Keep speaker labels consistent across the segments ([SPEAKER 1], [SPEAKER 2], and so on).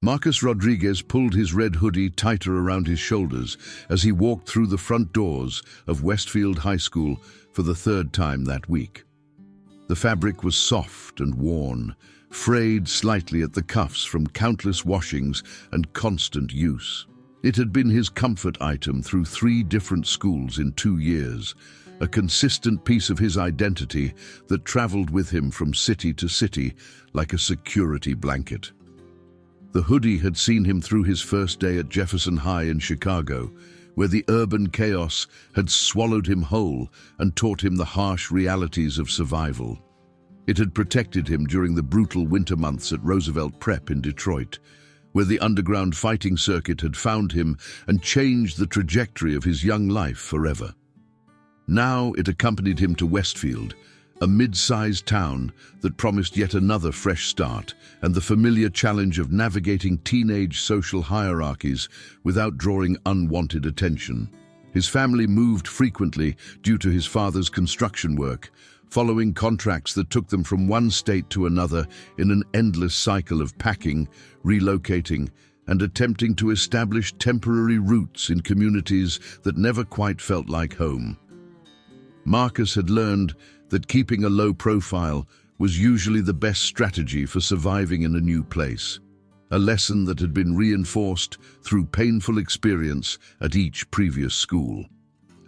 [SPEAKER 1] Marcus Rodriguez pulled his red hoodie tighter around his shoulders as he walked through the front doors of Westfield High School for the third time that week. The fabric was soft and worn, frayed slightly at the cuffs from countless washings and constant use. It had been his comfort item through 3 different schools in 2 years, a consistent piece of his identity that traveled with him from city to city like a security blanket. The hoodie had seen him through his first day at Jefferson High in Chicago, where the urban chaos had swallowed him whole and taught him the harsh realities of survival. It had protected him during the brutal winter months at Roosevelt Prep in Detroit, where the underground fighting circuit had found him and changed the trajectory of his young life forever. Now it accompanied him to Westfield, a mid-sized town that promised yet another fresh start and the familiar challenge of navigating teenage social hierarchies without drawing unwanted attention. His family moved frequently due to his father's construction work, following contracts that took them from one state to another in an endless cycle of packing, relocating, and attempting to establish temporary roots in communities that never quite felt like home. Marcus had learned that keeping a low profile was usually the best strategy for surviving in a new place, a lesson that had been reinforced through painful experience at each previous school.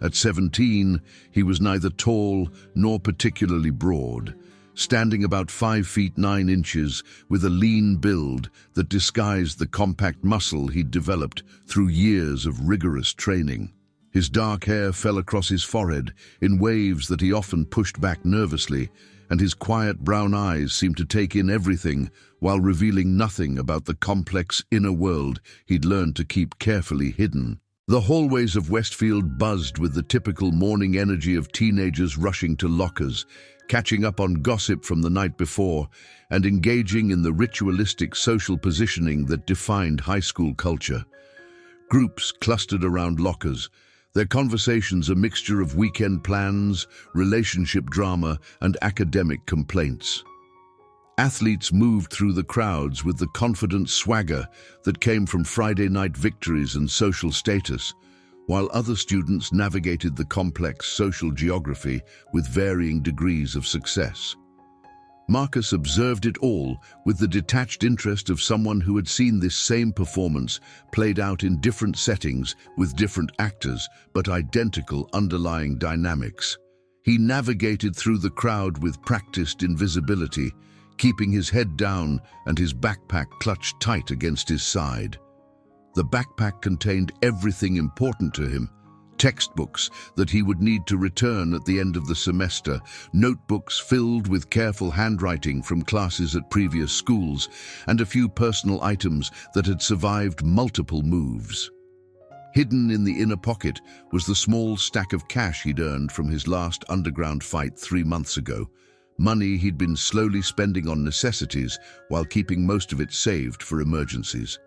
[SPEAKER 1] At 17, he was neither tall nor particularly broad, standing about 5 feet 9 inches with a lean build that disguised the compact muscle he'd developed through years of rigorous training. His dark hair fell across his forehead in waves that he often pushed back nervously, and his quiet brown eyes seemed to take in everything while revealing nothing about the complex inner world he'd learned to keep carefully hidden. The hallways of Westfield buzzed with the typical morning energy of teenagers rushing to lockers, catching up on gossip from the night before, and engaging in the ritualistic social positioning that defined high school culture. Groups clustered around lockers, their conversations a mixture of weekend plans, relationship drama, and academic complaints. Athletes moved through the crowds with the confident swagger that came from Friday night victories and social status, while other students navigated the complex social geography with varying degrees of success. Marcus observed it all with the detached interest of someone who had seen this same performance played out in different settings with different actors, but identical underlying dynamics. He navigated through the crowd with practiced invisibility, keeping his head down and his backpack clutched tight against his side. The backpack contained everything important to him: textbooks that he would need to return at the end of the semester, notebooks filled with careful handwriting from classes at previous schools, and a few personal items that had survived multiple moves. Hidden in the inner pocket was the small stack of cash he'd earned from his last underground fight 3 months ago, money he'd been slowly spending on necessities while keeping most of it saved for emergencies.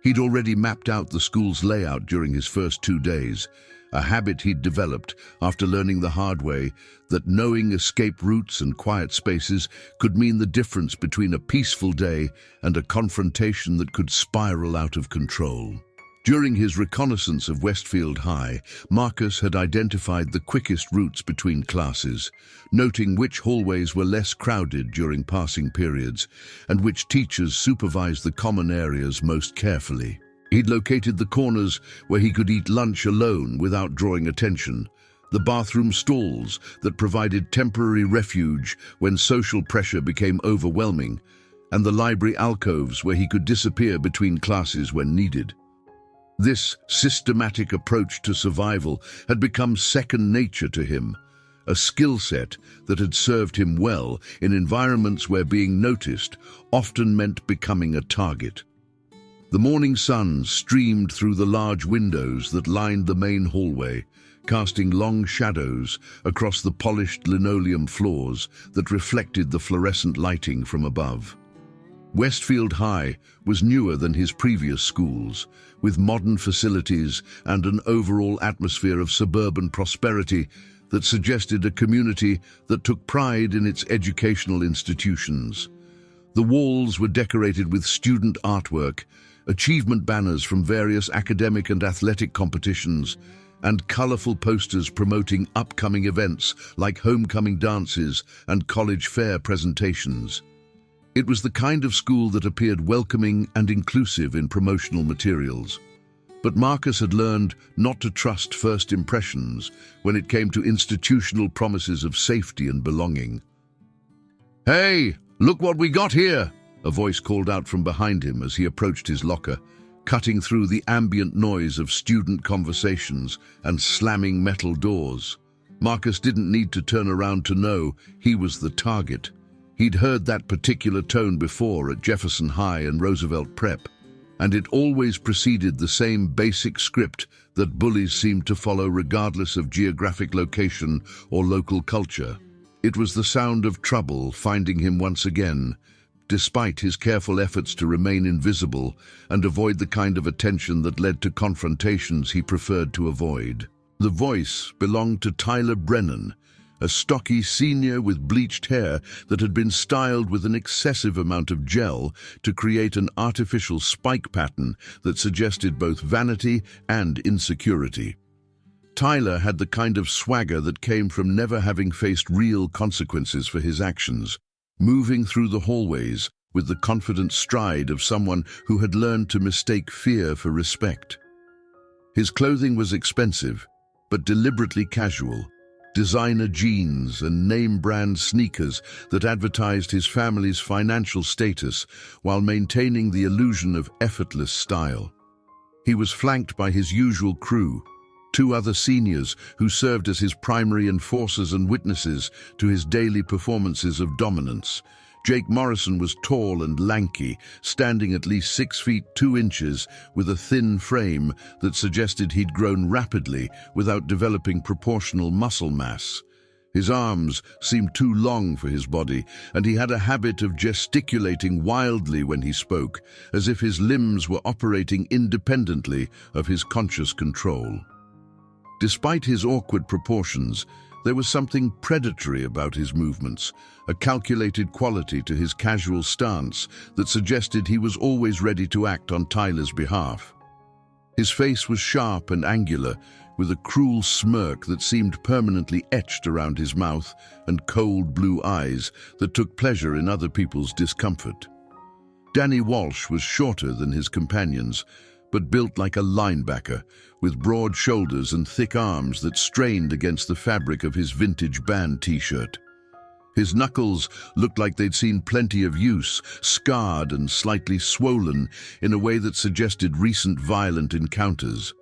[SPEAKER 1] He'd already mapped out the school's layout during his first 2 days, a habit he'd developed after learning the hard way that knowing escape routes and quiet spaces could mean the difference between a peaceful day and a confrontation that could spiral out of control. During his reconnaissance of Westfield High, Marcus had identified the quickest routes between classes, noting which hallways were less crowded during passing periods and which teachers supervised the common areas most carefully. He'd located the corners where he could eat lunch alone without drawing attention, the bathroom stalls that provided temporary refuge when social pressure became overwhelming, and the library alcoves where he could disappear between classes when needed. This systematic approach to survival had become second nature to him, a skill set that had served him well in environments where being noticed often meant becoming a target. The morning sun streamed through the large windows that lined the main hallway, casting long shadows across the polished linoleum floors that reflected the fluorescent lighting from above. Westfield High was newer than his previous schools, with modern facilities and an overall atmosphere of suburban prosperity that suggested a community that took pride in its educational institutions. The walls were decorated with student artwork, achievement banners from various academic and athletic competitions, and colorful posters promoting upcoming events like homecoming dances and college fair presentations. It was the kind of school that appeared welcoming and inclusive in promotional materials. But Marcus had learned not to trust first impressions when it came to institutional promises of safety and belonging. "Hey, look what we got here!" a voice called out from behind him as he approached his locker, cutting through the ambient noise of student conversations and slamming metal doors. Marcus didn't need to turn around to know he was the target. He'd heard that particular tone before at Jefferson High and Roosevelt Prep, and it always preceded the same basic script that bullies seemed to follow regardless of geographic location or local culture. It was the sound of trouble finding him once again, despite his careful efforts to remain invisible and avoid the kind of attention that led to confrontations he preferred to avoid. The voice belonged to Tyler Brennan, a stocky senior with bleached hair that had been styled with an excessive amount of gel to create an artificial spike pattern that suggested both vanity and insecurity. Tyler had the kind of swagger that came from never having faced real consequences for his actions, moving through the hallways with the confident stride of someone who had learned to mistake fear for respect. His clothing was expensive, but deliberately casual. Designer jeans and name-brand sneakers that advertised his family's financial status while maintaining the illusion of effortless style. He was flanked by his usual crew, two other seniors who served as his primary enforcers and witnesses to his daily performances of dominance. Jake Morrison was tall and lanky, standing at least 6 feet 2 inches with a thin frame that suggested he'd grown rapidly without developing proportional muscle mass. His arms seemed too long for his body, and he had a habit of gesticulating wildly when he spoke, as if his limbs were operating independently of his conscious control. Despite his awkward proportions, there was something predatory about his movements, a calculated quality to his casual stance that suggested he was always ready to act on Tyler's behalf. His face was sharp and angular, with a cruel smirk that seemed permanently etched around his mouth and cold blue eyes that took pleasure in other people's discomfort. Danny Walsh was shorter than his companions, but built like a linebacker, with broad shoulders and thick arms that strained against the fabric of his vintage band t-shirt. His knuckles looked like they'd seen plenty of use, scarred and slightly swollen in a way that suggested recent violent encounters.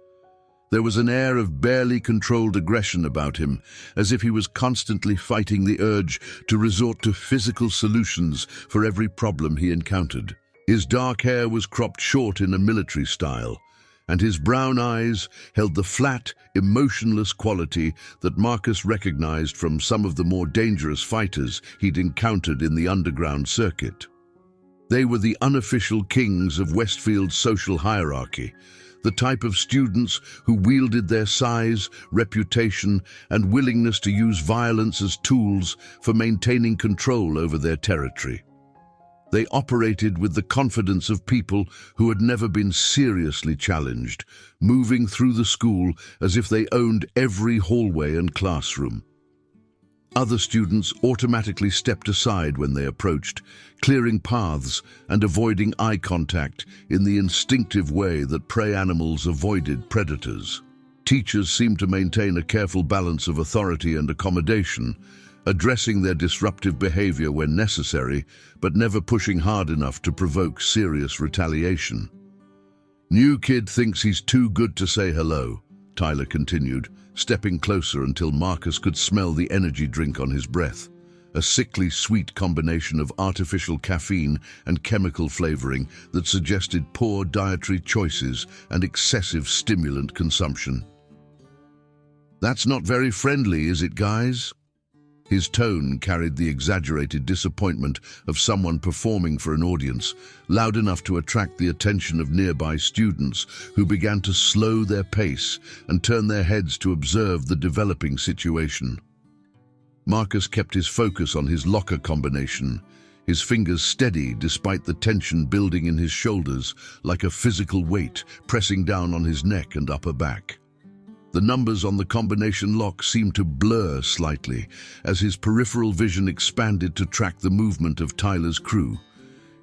[SPEAKER 1] There was an air of barely controlled aggression about him, as if he was constantly fighting the urge to resort to physical solutions for every problem he encountered. His dark hair was cropped short in a military style, and his brown eyes held the flat, emotionless quality that Marcus recognized from some of the more dangerous fighters he'd encountered in the underground circuit. They were the unofficial kings of Westfield's social hierarchy, the type of students who wielded their size, reputation, and willingness to use violence as tools for maintaining control over their territory. They operated with the confidence of people who had never been seriously challenged, moving through the school as if they owned every hallway and classroom. Other students automatically stepped aside when they approached, clearing paths and avoiding eye contact in the instinctive way that prey animals avoided predators. Teachers seemed to maintain a careful balance of authority and accommodation, addressing their disruptive behavior when necessary, but never pushing hard enough to provoke serious retaliation. "New kid thinks he's too good to say hello," Tyler continued, stepping closer until Marcus could smell the energy drink on his breath, a sickly sweet combination of artificial caffeine and chemical flavoring that suggested poor dietary choices and excessive stimulant consumption. "That's not very friendly, is it, guys?" His tone carried the exaggerated disappointment of someone performing for an audience, loud enough to attract the attention of nearby students who began to slow their pace and turn their heads to observe the developing situation. Marcus kept his focus on his locker combination, his fingers steady despite the tension building in his shoulders, like a physical weight pressing down on his neck and upper back. The numbers on the combination lock seemed to blur slightly as his peripheral vision expanded to track the movement of Tyler's crew,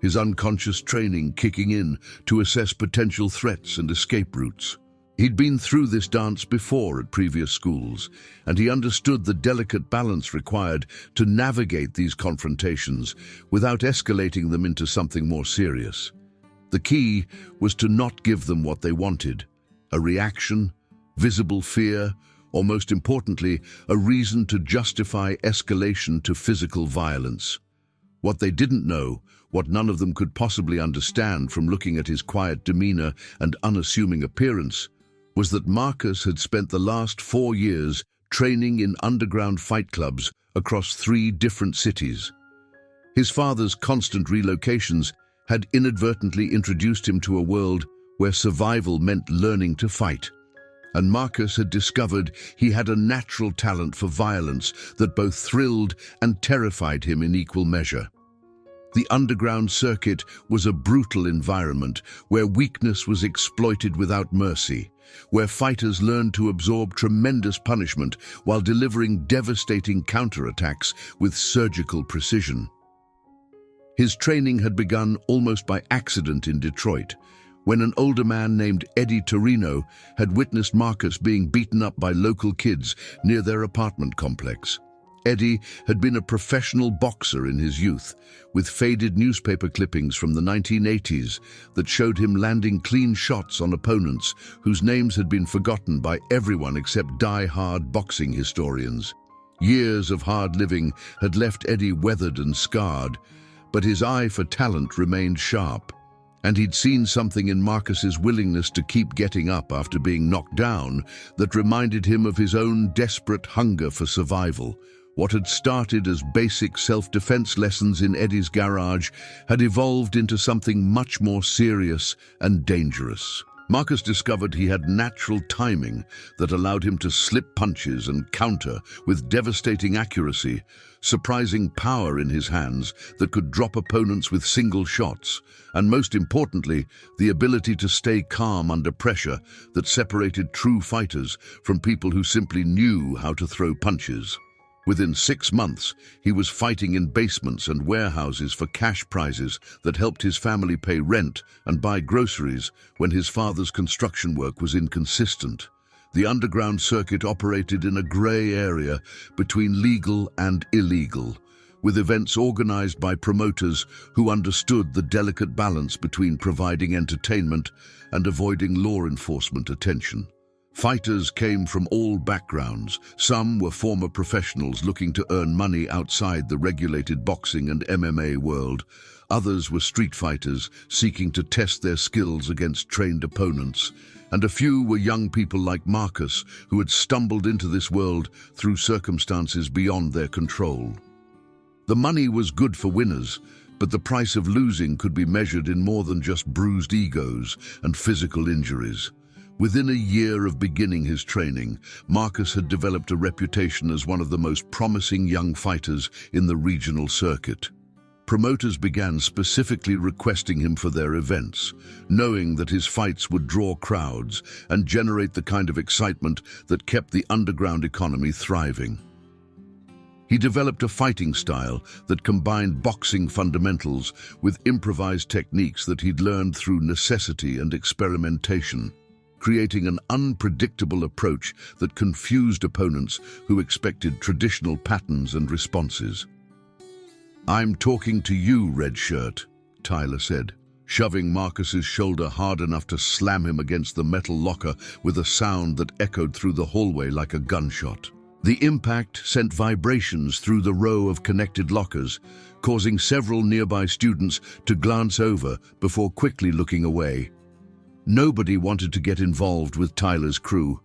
[SPEAKER 1] his unconscious training kicking in to assess potential threats and escape routes. He'd been through this dance before at previous schools, and he understood the delicate balance required to navigate these confrontations without escalating them into something more serious. The key was to not give them what they wanted: a reaction, visible fear, or most importantly, a reason to justify escalation to physical violence. What they didn't know, what none of them could possibly understand from looking at his quiet demeanor and unassuming appearance, was that Marcus had spent the last 4 years training in underground fight clubs across 3 different cities. His father's constant relocations had inadvertently introduced him to a world where survival meant learning to fight. And Marcus had discovered he had a natural talent for violence that both thrilled and terrified him in equal measure. The underground circuit was a brutal environment where weakness was exploited without mercy, where fighters learned to absorb tremendous punishment while delivering devastating counterattacks with surgical precision. His training had begun almost by accident in Detroit, when an older man named Eddie Torino had witnessed Marcus being beaten up by local kids near their apartment complex. Eddie had been a professional boxer in his youth, with faded newspaper clippings from the 1980s that showed him landing clean shots on opponents whose names had been forgotten by everyone except die-hard boxing historians. Years of hard living had left Eddie weathered and scarred, but his eye for talent remained sharp. And he'd seen something in Marcus's willingness to keep getting up after being knocked down that reminded him of his own desperate hunger for survival. What had started as basic self-defense lessons in Eddie's garage had evolved into something much more serious and dangerous. Marcus discovered he had natural timing that allowed him to slip punches and counter with devastating accuracy, surprising power in his hands that could drop opponents with single shots, and most importantly, the ability to stay calm under pressure that separated true fighters from people who simply knew how to throw punches. Within 6 months, he was fighting in basements and warehouses for cash prizes that helped his family pay rent and buy groceries when his father's construction work was inconsistent. The underground circuit operated in a gray area between legal and illegal, with events organized by promoters who understood the delicate balance between providing entertainment and avoiding law enforcement attention. Fighters came from all backgrounds. Some were former professionals looking to earn money outside the regulated boxing and MMA world. Others were street fighters seeking to test their skills against trained opponents. And a few were young people like Marcus who had stumbled into this world through circumstances beyond their control. The money was good for winners, but the price of losing could be measured in more than just bruised egos and physical injuries. Within a year of beginning his training, Marcus had developed a reputation as one of the most promising young fighters in the regional circuit. Promoters began specifically requesting him for their events, knowing that his fights would draw crowds and generate the kind of excitement that kept the underground economy thriving. He developed a fighting style that combined boxing fundamentals with improvised techniques that he'd learned through necessity and experimentation, creating an unpredictable approach that confused opponents who expected traditional patterns and responses. "I'm talking to you, Red Shirt," Tyler said, shoving Marcus's shoulder hard enough to slam him against the metal locker with a sound that echoed through the hallway like a gunshot. The impact sent vibrations through the row of connected lockers, causing several nearby students to glance over before quickly looking away. Nobody wanted to get involved with Tyler's crew,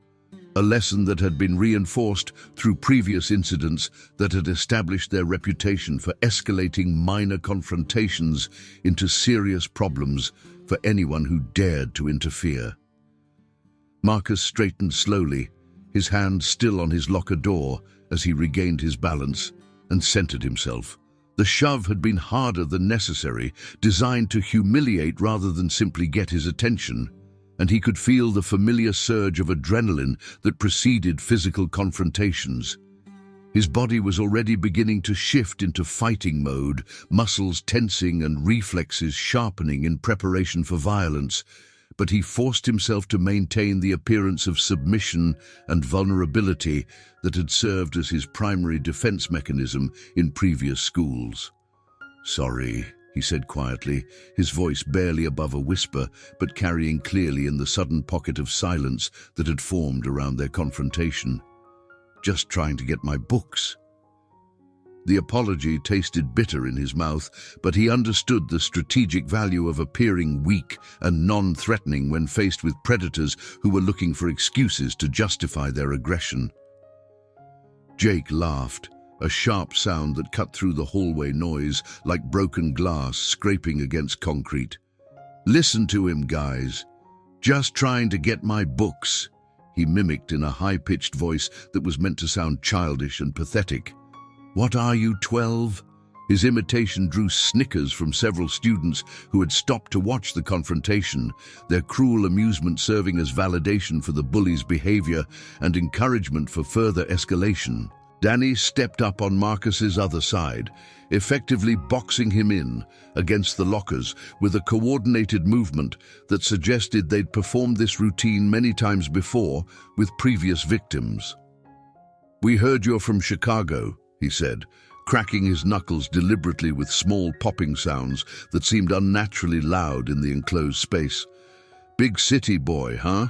[SPEAKER 1] a lesson that had been reinforced through previous incidents that had established their reputation for escalating minor confrontations into serious problems for anyone who dared to interfere. Marcus straightened slowly, his hand still on his locker door as he regained his balance and centered himself. The shove had been harder than necessary, designed to humiliate rather than simply get his attention, and he could feel the familiar surge of adrenaline that preceded physical confrontations. His body was already beginning to shift into fighting mode, muscles tensing and reflexes sharpening in preparation for violence, but he forced himself to maintain the appearance of submission and vulnerability that had served as his primary defense mechanism in previous schools. "Sorry," he said quietly, his voice barely above a whisper, but carrying clearly in the sudden pocket of silence that had formed around their confrontation. "Just trying to get my books." The apology tasted bitter in his mouth, but he understood the strategic value of appearing weak and non-threatening when faced with predators who were looking for excuses to justify their aggression. Jake laughed, a sharp sound that cut through the hallway noise like broken glass scraping against concrete. "Listen to him, guys. Just trying to get my books," he mimicked in a high-pitched voice that was meant to sound childish and pathetic. "What are you, 12? His imitation drew snickers from several students who had stopped to watch the confrontation, their cruel amusement serving as validation for the bully's behavior and encouragement for further escalation. Danny stepped up on Marcus's other side, effectively boxing him in against the lockers with a coordinated movement that suggested they'd performed this routine many times before with previous victims. "We heard you're from Chicago," he said, cracking his knuckles deliberately with small popping sounds that seemed unnaturally loud in the enclosed space. "Big city boy, huh?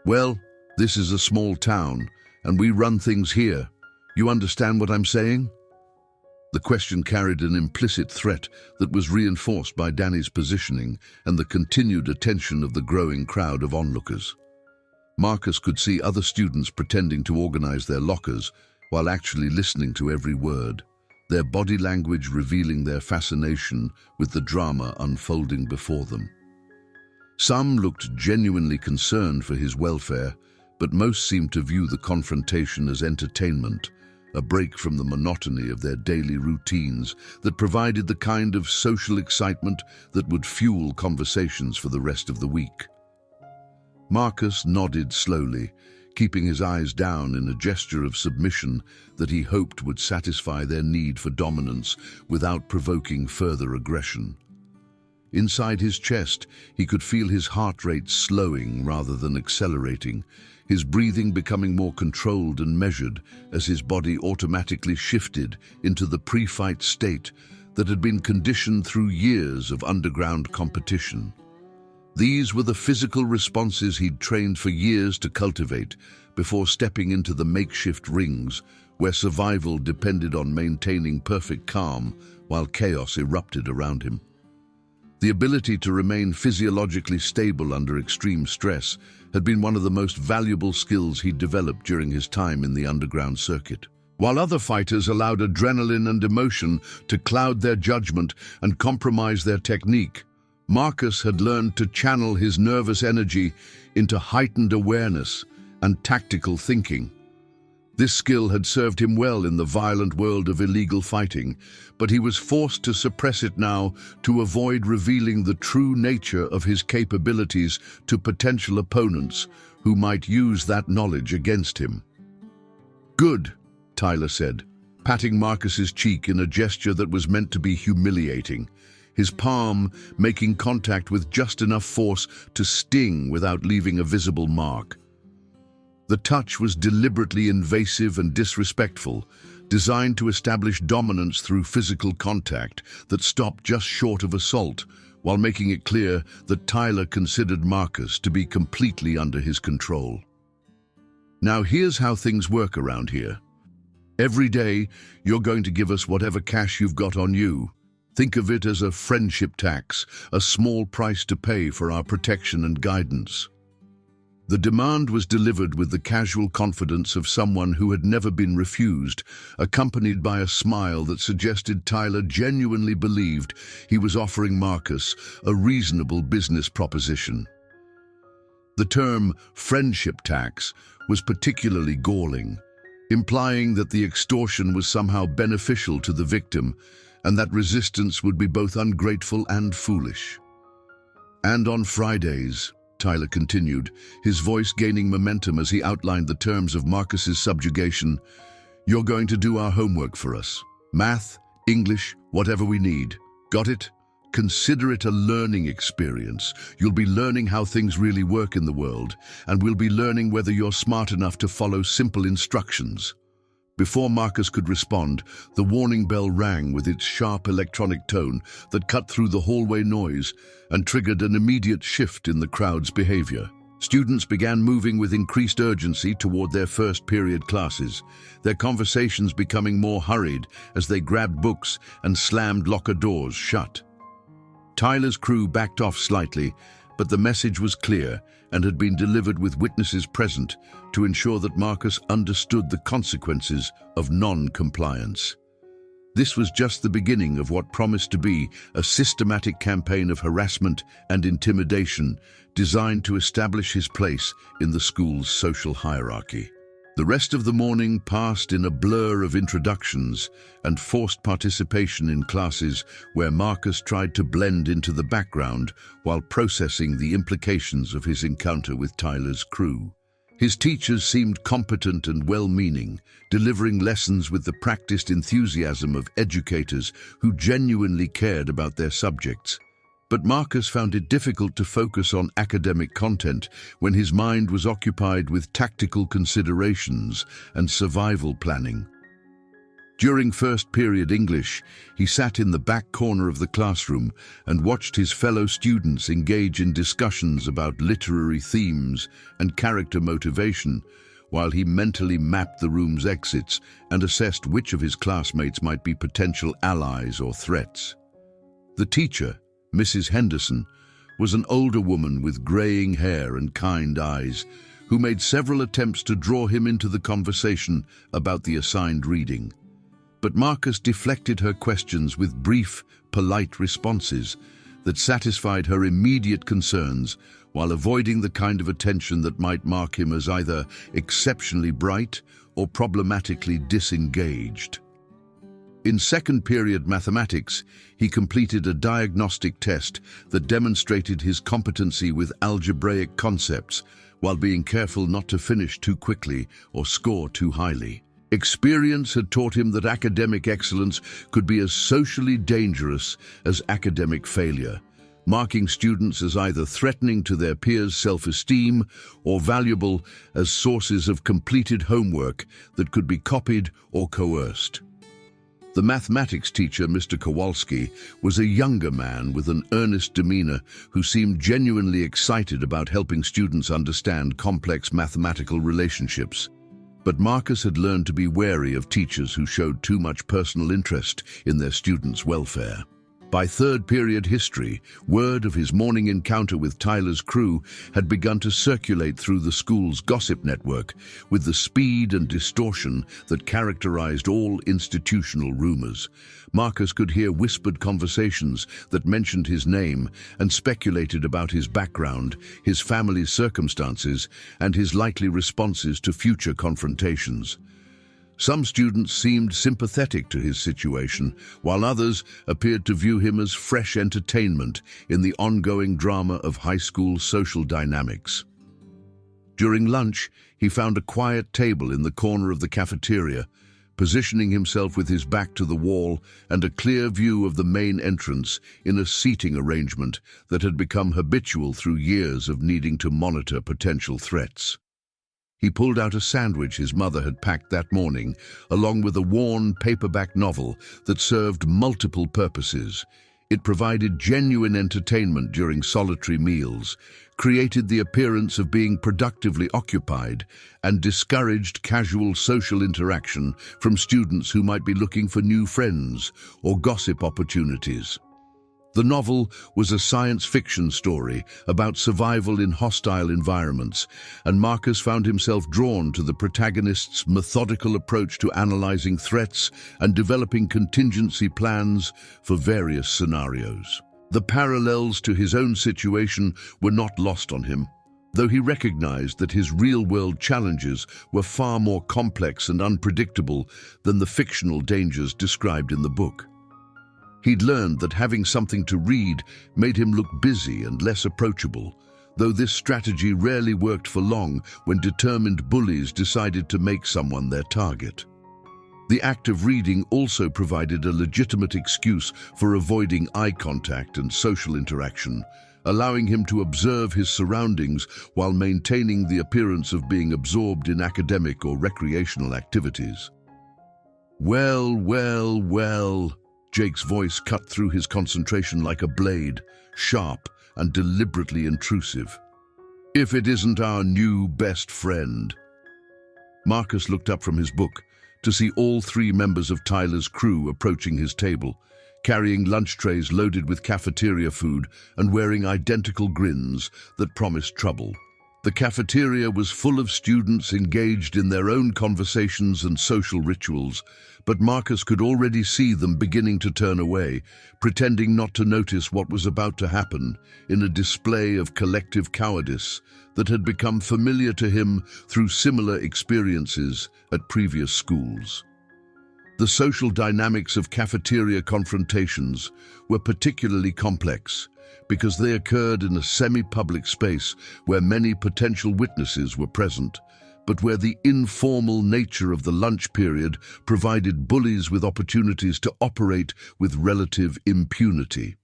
[SPEAKER 1] Well, this is a small town, and we run things here. You understand what I'm saying?" The question carried an implicit threat that was reinforced by Danny's positioning and the continued attention of the growing crowd of onlookers. Marcus could see other students pretending to organize their lockers while actually listening to every word, their body language revealing their fascination with the drama unfolding before them. Some looked genuinely concerned for his welfare, but most seemed to view the confrontation as entertainment, a break from the monotony of their daily routines that provided the kind of social excitement that would fuel conversations for the rest of the week. Marcus nodded slowly, keeping his eyes down in a gesture of submission that he hoped would satisfy their need for dominance without provoking further aggression. Inside his chest, he could feel his heart rate slowing rather than accelerating, his breathing becoming more controlled and measured as his body automatically shifted into the pre-fight state that had been conditioned through years of underground competition. These were the physical responses he'd trained for years to cultivate before stepping into the makeshift rings where survival depended on maintaining perfect calm while chaos erupted around him. The ability to remain physiologically stable under extreme stress had been one of the most valuable skills he'd developed during his time in the underground circuit. While other fighters allowed adrenaline and emotion to cloud their judgment and compromise their technique, Marcus had learned to channel his nervous energy into heightened awareness and tactical thinking. This skill had served him well in the violent world of illegal fighting, but he was forced to suppress it now to avoid revealing the true nature of his capabilities to potential opponents who might use that knowledge against him. "Good," Tyler said, patting Marcus's cheek in a gesture that was meant to be humiliating, his palm making contact with just enough force to sting without leaving a visible mark. The touch was deliberately invasive and disrespectful, designed to establish dominance through physical contact that stopped just short of assault, while making it clear that Tyler considered Marcus to be completely under his control. "Now here's how things work around here. Every day, you're going to give us whatever cash you've got on you. Think of it as a friendship tax, a small price to pay for our protection and guidance." The demand was delivered with the casual confidence of someone who had never been refused, accompanied by a smile that suggested Tyler genuinely believed he was offering Marcus a reasonable business proposition. The term friendship tax was particularly galling, implying that the extortion was somehow beneficial to the victim, and that resistance would be both ungrateful and foolish. "And on Fridays," Tyler continued, his voice gaining momentum as he outlined the terms of Marcus's subjugation, "you're going to do our homework for us. Math, English, whatever we need. Got it? Consider it a learning experience. You'll be learning how things really work in the world, and we'll be learning whether you're smart enough to follow simple instructions." Before Marcus could respond, the warning bell rang with its sharp electronic tone that cut through the hallway noise and triggered an immediate shift in the crowd's behavior. Students began moving with increased urgency toward their first period classes, their conversations becoming more hurried as they grabbed books and slammed locker doors shut. Tyler's crew backed off slightly, but the message was clear and had been delivered with witnesses present to ensure that Marcus understood the consequences of non-compliance. This was just the beginning of what promised to be a systematic campaign of harassment and intimidation designed to establish his place in the school's social hierarchy. The rest of the morning passed in a blur of introductions and forced participation in classes where Marcus tried to blend into the background while processing the implications of his encounter with Tyler's crew. His teachers seemed competent and well-meaning, delivering lessons with the practiced enthusiasm of educators who genuinely cared about their subjects. But Marcus found it difficult to focus on academic content when his mind was occupied with tactical considerations and survival planning. During first period English, he sat in the back corner of the classroom and watched his fellow students engage in discussions about literary themes and character motivation, while he mentally mapped the room's exits and assessed which of his classmates might be potential allies or threats. The teacher, Mrs. Henderson, was an older woman with graying hair and kind eyes, who made several attempts to draw him into the conversation about the assigned reading. But Marcus deflected her questions with brief, polite responses that satisfied her immediate concerns while avoiding the kind of attention that might mark him as either exceptionally bright or problematically disengaged. In second period mathematics, he completed a diagnostic test that demonstrated his competency with algebraic concepts while being careful not to finish too quickly or score too highly. Experience had taught him that academic excellence could be as socially dangerous as academic failure, marking students as either threatening to their peers' self-esteem or valuable as sources of completed homework that could be copied or coerced. The mathematics teacher, Mr. Kowalski, was a younger man with an earnest demeanor who seemed genuinely excited about helping students understand complex mathematical relationships. But Marcus had learned to be wary of teachers who showed too much personal interest in their students' welfare. By third period history, word of his morning encounter with Tyler's crew had begun to circulate through the school's gossip network with the speed and distortion that characterized all institutional rumors. Marcus could hear whispered conversations that mentioned his name and speculated about his background, his family's circumstances, and his likely responses to future confrontations. Some students seemed sympathetic to his situation, while others appeared to view him as fresh entertainment in the ongoing drama of high school social dynamics. During lunch, he found a quiet table in the corner of the cafeteria, positioning himself with his back to the wall and a clear view of the main entrance in a seating arrangement that had become habitual through years of needing to monitor potential threats. He pulled out a sandwich his mother had packed that morning, along with a worn paperback novel that served multiple purposes. It provided genuine entertainment during solitary meals, created the appearance of being productively occupied, and discouraged casual social interaction from students who might be looking for new friends or gossip opportunities. The novel was a science fiction story about survival in hostile environments, and Marcus found himself drawn to the protagonist's methodical approach to analyzing threats and developing contingency plans for various scenarios. The parallels to his own situation were not lost on him, though he recognized that his real-world challenges were far more complex and unpredictable than the fictional dangers described in the book. He'd learned that having something to read made him look busy and less approachable, though this strategy rarely worked for long when determined bullies decided to make someone their target. The act of reading also provided a legitimate excuse for avoiding eye contact and social interaction, allowing him to observe his surroundings while maintaining the appearance of being absorbed in academic or recreational activities. Well, Jake's voice cut through his concentration like a blade, sharp and deliberately intrusive. If it isn't our new best friend. Marcus looked up from his book to see all three members of Tyler's crew approaching his table, carrying lunch trays loaded with cafeteria food and wearing identical grins that promised trouble. The cafeteria was full of students engaged in their own conversations and social rituals, but Marcus could already see them beginning to turn away, pretending not to notice what was about to happen in a display of collective cowardice that had become familiar to him through similar experiences at previous schools. The social dynamics of cafeteria confrontations were particularly complex because they occurred in a semi-public space where many potential witnesses were present, but where the informal nature of the lunch period provided bullies with opportunities to operate with relative impunity.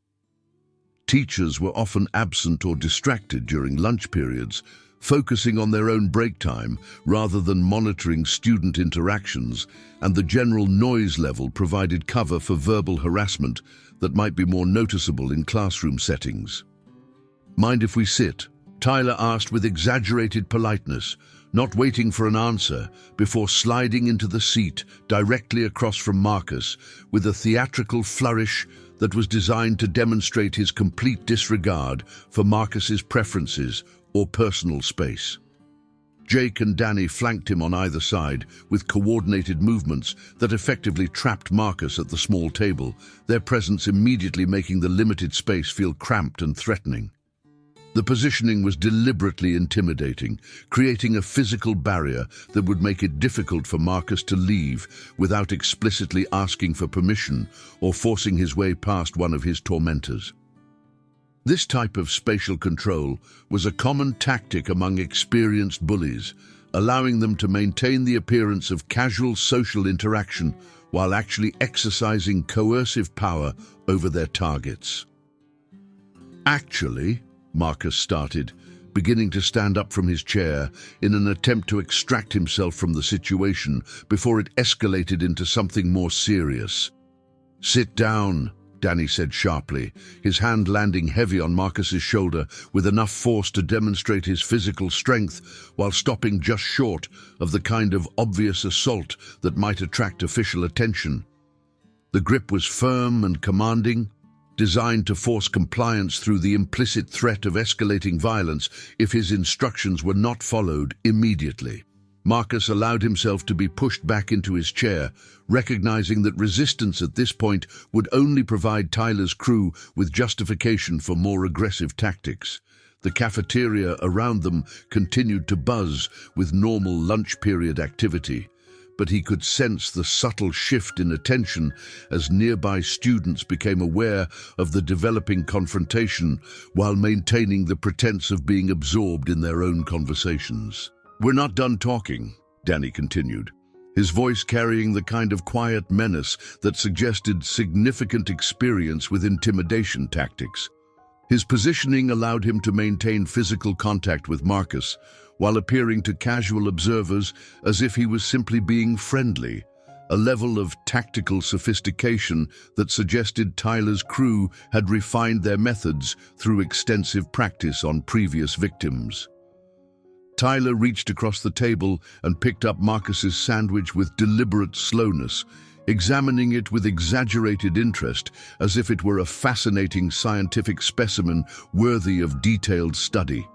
[SPEAKER 1] Teachers were often absent or distracted during lunch periods, focusing on their own break time rather than monitoring student interactions, and the general noise level provided cover for verbal harassment that might be more noticeable in classroom settings. "Mind if we sit?" Tyler asked with exaggerated politeness, not waiting for an answer before sliding into the seat directly across from Marcus with a theatrical flourish that was designed to demonstrate his complete disregard for Marcus's preferences or personal space. Jake and Danny flanked him on either side with coordinated movements that effectively trapped Marcus at the small table, their presence immediately making the limited space feel cramped and threatening. The positioning was deliberately intimidating, creating a physical barrier that would make it difficult for Marcus to leave without explicitly asking for permission or forcing his way past one of his tormentors. This type of spatial control was a common tactic among experienced bullies, allowing them to maintain the appearance of casual social interaction while actually exercising coercive power over their targets. "Actually," Marcus started, beginning to stand up from his chair in an attempt to extract himself from the situation before it escalated into something more serious. "Sit down," Danny said sharply, his hand landing heavy on Marcus's shoulder with enough force to demonstrate his physical strength while stopping just short of the kind of obvious assault that might attract official attention. The grip was firm and commanding, designed to force compliance through the implicit threat of escalating violence if his instructions were not followed immediately. Marcus allowed himself to be pushed back into his chair, recognizing that resistance at this point would only provide Tyler's crew with justification for more aggressive tactics. The cafeteria around them continued to buzz with normal lunch period activity, but he could sense the subtle shift in attention as nearby students became aware of the developing confrontation while maintaining the pretense of being absorbed in their own conversations. "We're not done talking," Danny continued, his voice carrying the kind of quiet menace that suggested significant experience with intimidation tactics. His positioning allowed him to maintain physical contact with Marcus, while appearing to casual observers as if he was simply being friendly, a level of tactical sophistication that suggested Tyler's crew had refined their methods through extensive practice on previous victims. Tyler reached across the table and picked up Marcus's sandwich with deliberate slowness, examining it with exaggerated interest as if it were a fascinating scientific specimen worthy of detailed study.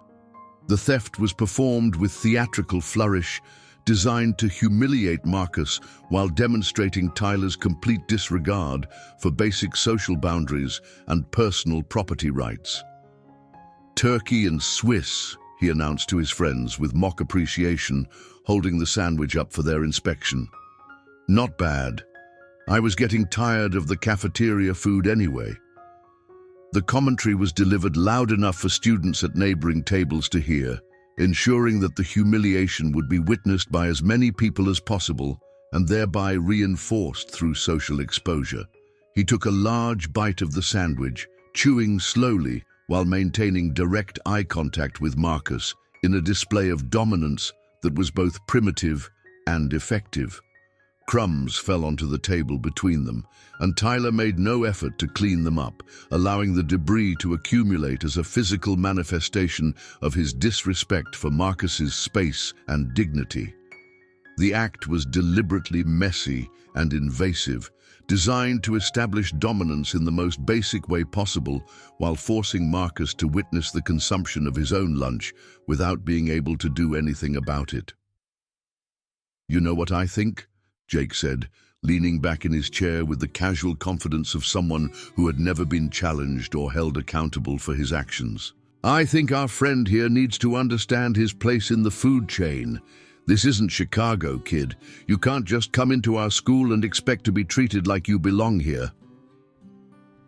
[SPEAKER 1] The theft was performed with theatrical flourish, designed to humiliate Marcus while demonstrating Tyler's complete disregard for basic social boundaries and personal property rights. "Turkey and Swiss," he announced to his friends with mock appreciation, holding the sandwich up for their inspection. "Not bad. I was getting tired of the cafeteria food anyway. The commentary was delivered loud enough for students at neighboring tables to hear, ensuring that the humiliation would be witnessed by as many people as possible and thereby reinforced through social exposure. He took a large bite of the sandwich, chewing slowly while maintaining direct eye contact with Marcus in a display of dominance that was both primitive and effective. Crumbs fell onto the table between them, and Tyler made no effort to clean them up, allowing the debris to accumulate as a physical manifestation of his disrespect for Marcus's space and dignity. The act was deliberately messy and invasive, designed to establish dominance in the most basic way possible while forcing Marcus to witness the consumption of his own lunch without being able to do anything about it. "You know what I think?" Jake said, leaning back in his chair with the casual confidence of someone who had never been challenged or held accountable for his actions. "I think our friend here needs to understand his place in the food chain. This isn't Chicago, kid. You can't just come into our school and expect to be treated like you belong here."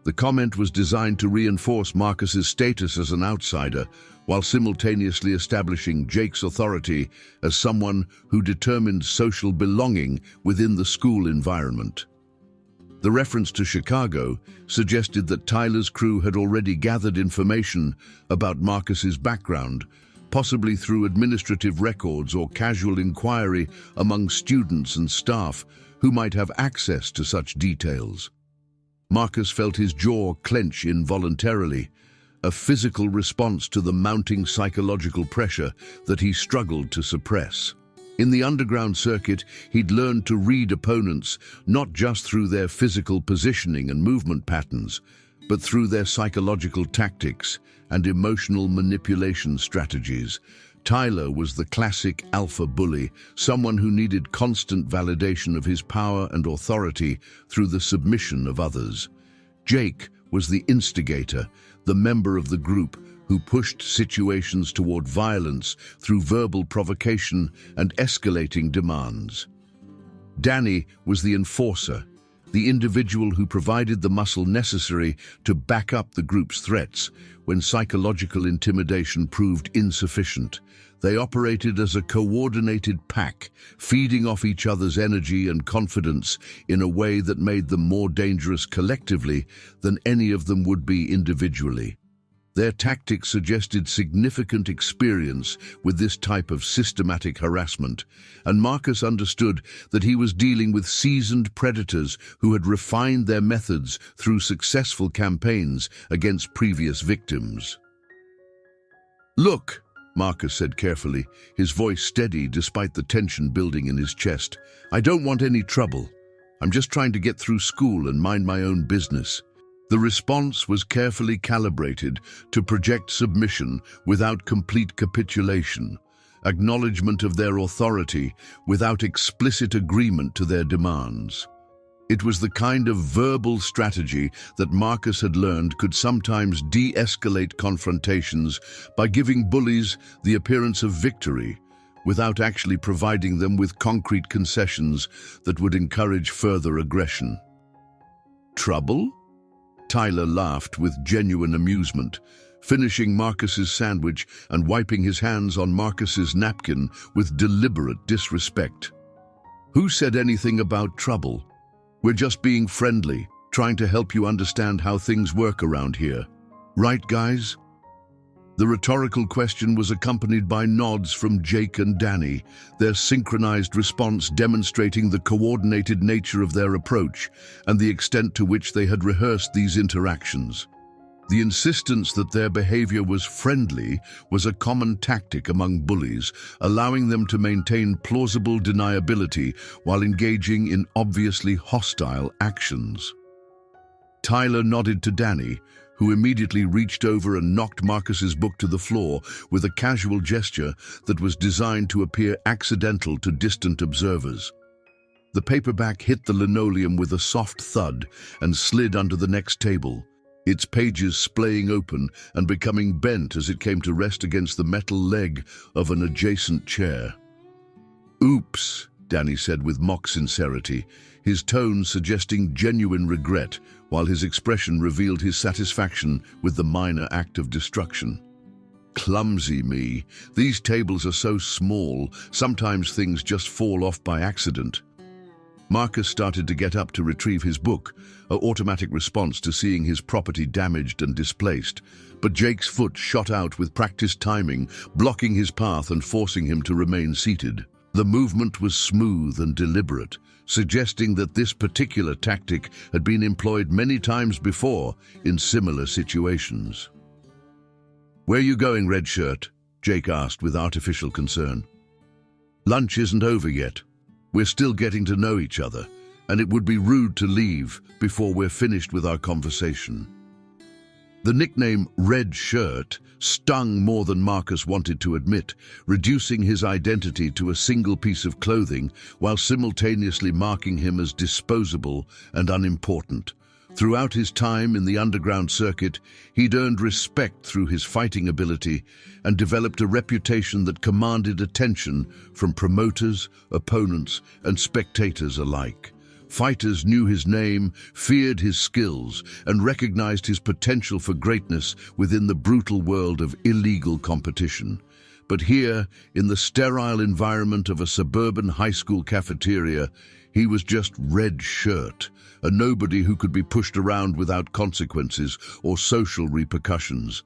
[SPEAKER 1] The comment was designed to reinforce Marcus's status as an outsider, while simultaneously establishing Jake's authority as someone who determined social belonging within the school environment. The reference to Chicago suggested that Tyler's crew had already gathered information about Marcus's background, possibly through administrative records or casual inquiry among students and staff who might have access to such details. Marcus felt his jaw clench involuntarily, a physical response to the mounting psychological pressure that he struggled to suppress. In the underground circuit, he'd learned to read opponents not just through their physical positioning and movement patterns, but through their psychological tactics and emotional manipulation strategies. Tyler was the classic alpha bully, someone who needed constant validation of his power and authority through the submission of others. Jake was the instigator, the member of the group who pushed situations toward violence through verbal provocation and escalating demands. Danny was the enforcer, the individual who provided the muscle necessary to back up the group's threats when psychological intimidation proved insufficient. They operated as a coordinated pack, feeding off each other's energy and confidence in a way that made them more dangerous collectively than any of them would be individually. Their tactics suggested significant experience with this type of systematic harassment, and Marcus understood that he was dealing with seasoned predators who had refined their methods through successful campaigns against previous victims. "Look," Marcus said carefully, his voice steady despite the tension building in his chest. "I don't want any trouble. I'm just trying to get through school and mind my own business." The response was carefully calibrated to project submission without complete capitulation, acknowledgement of their authority without explicit agreement to their demands. It was the kind of verbal strategy that Marcus had learned could sometimes de-escalate confrontations by giving bullies the appearance of victory, without actually providing them with concrete concessions that would encourage further aggression. "Trouble?" Tyler laughed with genuine amusement, finishing Marcus's sandwich and wiping his hands on Marcus's napkin with deliberate disrespect. "Who said anything about trouble? We're just being friendly, trying to help you understand how things work around here. Right, guys?" The rhetorical question was accompanied by nods from Jake and Danny, their synchronized response demonstrating the coordinated nature of their approach and the extent to which they had rehearsed these interactions. The insistence that their behavior was friendly was a common tactic among bullies, allowing them to maintain plausible deniability while engaging in obviously hostile actions. Tyler nodded to Danny, who immediately reached over and knocked Marcus's book to the floor with a casual gesture that was designed to appear accidental to distant observers. The paperback hit the linoleum with a soft thud and slid under the next table, its pages splaying open and becoming bent as it came to rest against the metal leg of an adjacent chair. "Oops," Danny said with mock sincerity, his tone suggesting genuine regret, while his expression revealed his satisfaction with the minor act of destruction. Clumsy me. These tables are so small, sometimes things just fall off by accident. Marcus started to get up to retrieve his book, an automatic response to seeing his property damaged and displaced. But Jake's foot shot out with practiced timing, blocking his path and forcing him to remain seated. The movement was smooth and deliberate, suggesting that this particular tactic had been employed many times before in similar situations. "Where are you going, red shirt?" Jake asked with artificial concern. "Lunch isn't over yet. We're still getting to know each other, and it would be rude to leave before we're finished with our conversation." The nickname Red Shirt stung more than Marcus wanted to admit, reducing his identity to a single piece of clothing while simultaneously marking him as disposable and unimportant. Throughout his time in the underground circuit, he'd earned respect through his fighting ability and developed a reputation that commanded attention from promoters, opponents, and spectators alike. Fighters knew his name, feared his skills, and recognized his potential for greatness within the brutal world of illegal competition. But here, in the sterile environment of a suburban high school cafeteria, he was just Red Shirt, a nobody who could be pushed around without consequences or social repercussions.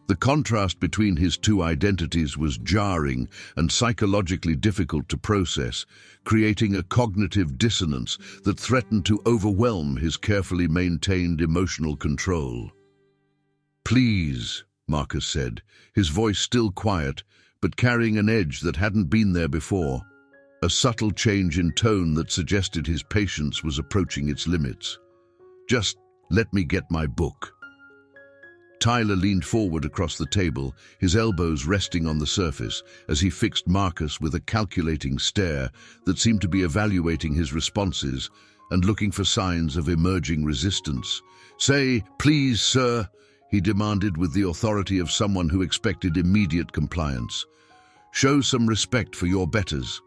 [SPEAKER 1] The contrast between his two identities was jarring and psychologically difficult to process, creating a cognitive dissonance that threatened to overwhelm his carefully maintained emotional control. "Please," Marcus said, his voice still quiet, but carrying an edge that hadn't been there before. A subtle change in tone that suggested his patience was approaching its limits. "Just let me get my book." Tyler leaned forward across the table, his elbows resting on the surface, as he fixed Marcus with a calculating stare that seemed to be evaluating his responses and looking for signs of emerging resistance. "Say, please, sir," he demanded with the authority of someone who expected immediate compliance. "Show some respect for your betters."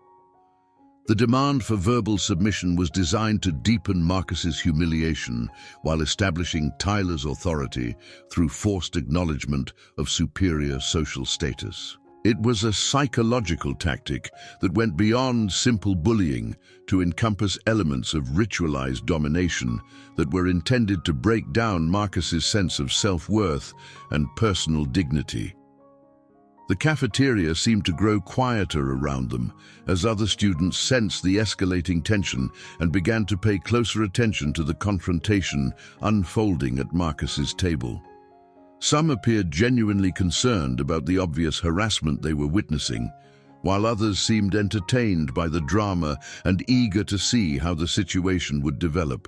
[SPEAKER 1] The demand for verbal submission was designed to deepen Marcus's humiliation while establishing Tyler's authority through forced acknowledgement of superior social status. It was a psychological tactic that went beyond simple bullying to encompass elements of ritualized domination that were intended to break down Marcus's sense of self-worth and personal dignity. The cafeteria seemed to grow quieter around them as other students sensed the escalating tension and began to pay closer attention to the confrontation unfolding at Marcus's table. Some appeared genuinely concerned about the obvious harassment they were witnessing, while others seemed entertained by the drama and eager to see how the situation would develop.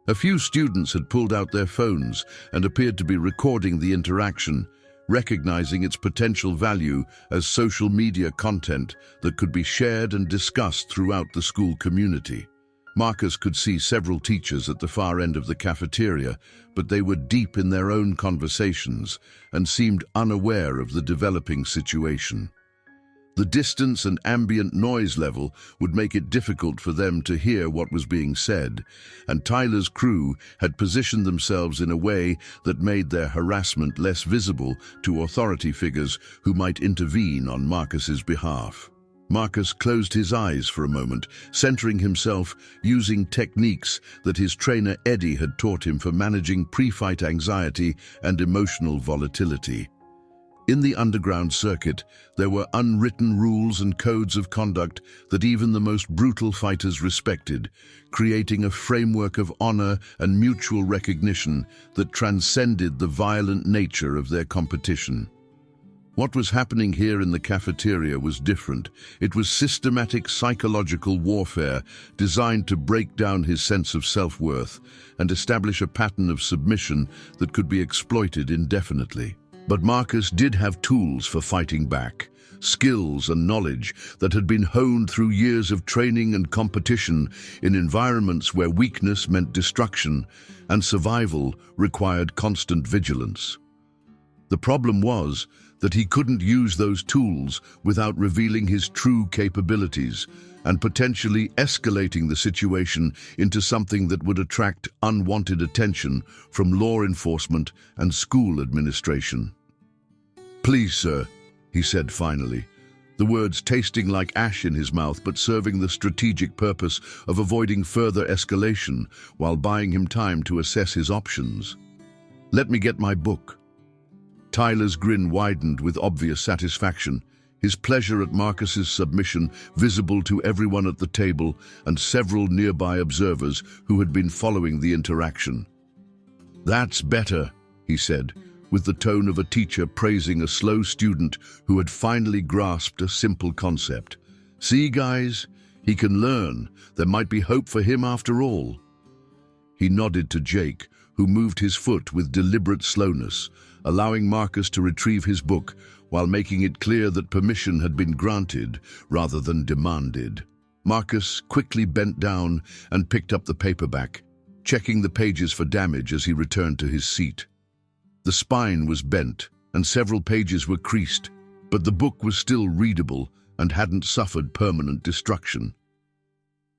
[SPEAKER 1] A few students had pulled out their phones and appeared to be recording the interaction, recognizing its potential value as social media content that could be shared and discussed throughout the school community. Marcus could see several teachers at the far end of the cafeteria, but they were deep in their own conversations and seemed unaware of the developing situation. The distance and ambient noise level would make it difficult for them to hear what was being said, and Tyler's crew had positioned themselves in a way that made their harassment less visible to authority figures who might intervene on Marcus's behalf. Marcus closed his eyes for a moment, centering himself using techniques that his trainer Eddie had taught him for managing pre-fight anxiety and emotional volatility. In the underground circuit, there were unwritten rules and codes of conduct that even the most brutal fighters respected, creating a framework of honor and mutual recognition that transcended the violent nature of their competition. What was happening here in the cafeteria was different. It was systematic psychological warfare designed to break down his sense of self-worth and establish a pattern of submission that could be exploited indefinitely. But Marcus did have tools for fighting back, skills and knowledge that had been honed through years of training and competition in environments where weakness meant destruction and survival required constant vigilance. The problem was that he couldn't use those tools without revealing his true capabilities and potentially escalating the situation into something that would attract unwanted attention from law enforcement and school administration. "Please, sir," he said finally, the words tasting like ash in his mouth but serving the strategic purpose of avoiding further escalation while buying him time to assess his options. "Let me get my book." Tyler's grin widened with obvious satisfaction, his pleasure at Marcus's submission visible to everyone at the table and several nearby observers who had been following the interaction. "That's better," he said, with the tone of a teacher praising a slow student who had finally grasped a simple concept. "See, guys, he can learn. There might be hope for him after all." He nodded to Jake, who moved his foot with deliberate slowness, allowing Marcus to retrieve his book while making it clear that permission had been granted rather than demanded. Marcus quickly bent down and picked up the paperback, checking the pages for damage as he returned to his seat. The spine was bent and several pages were creased, but the book was still readable and hadn't suffered permanent destruction.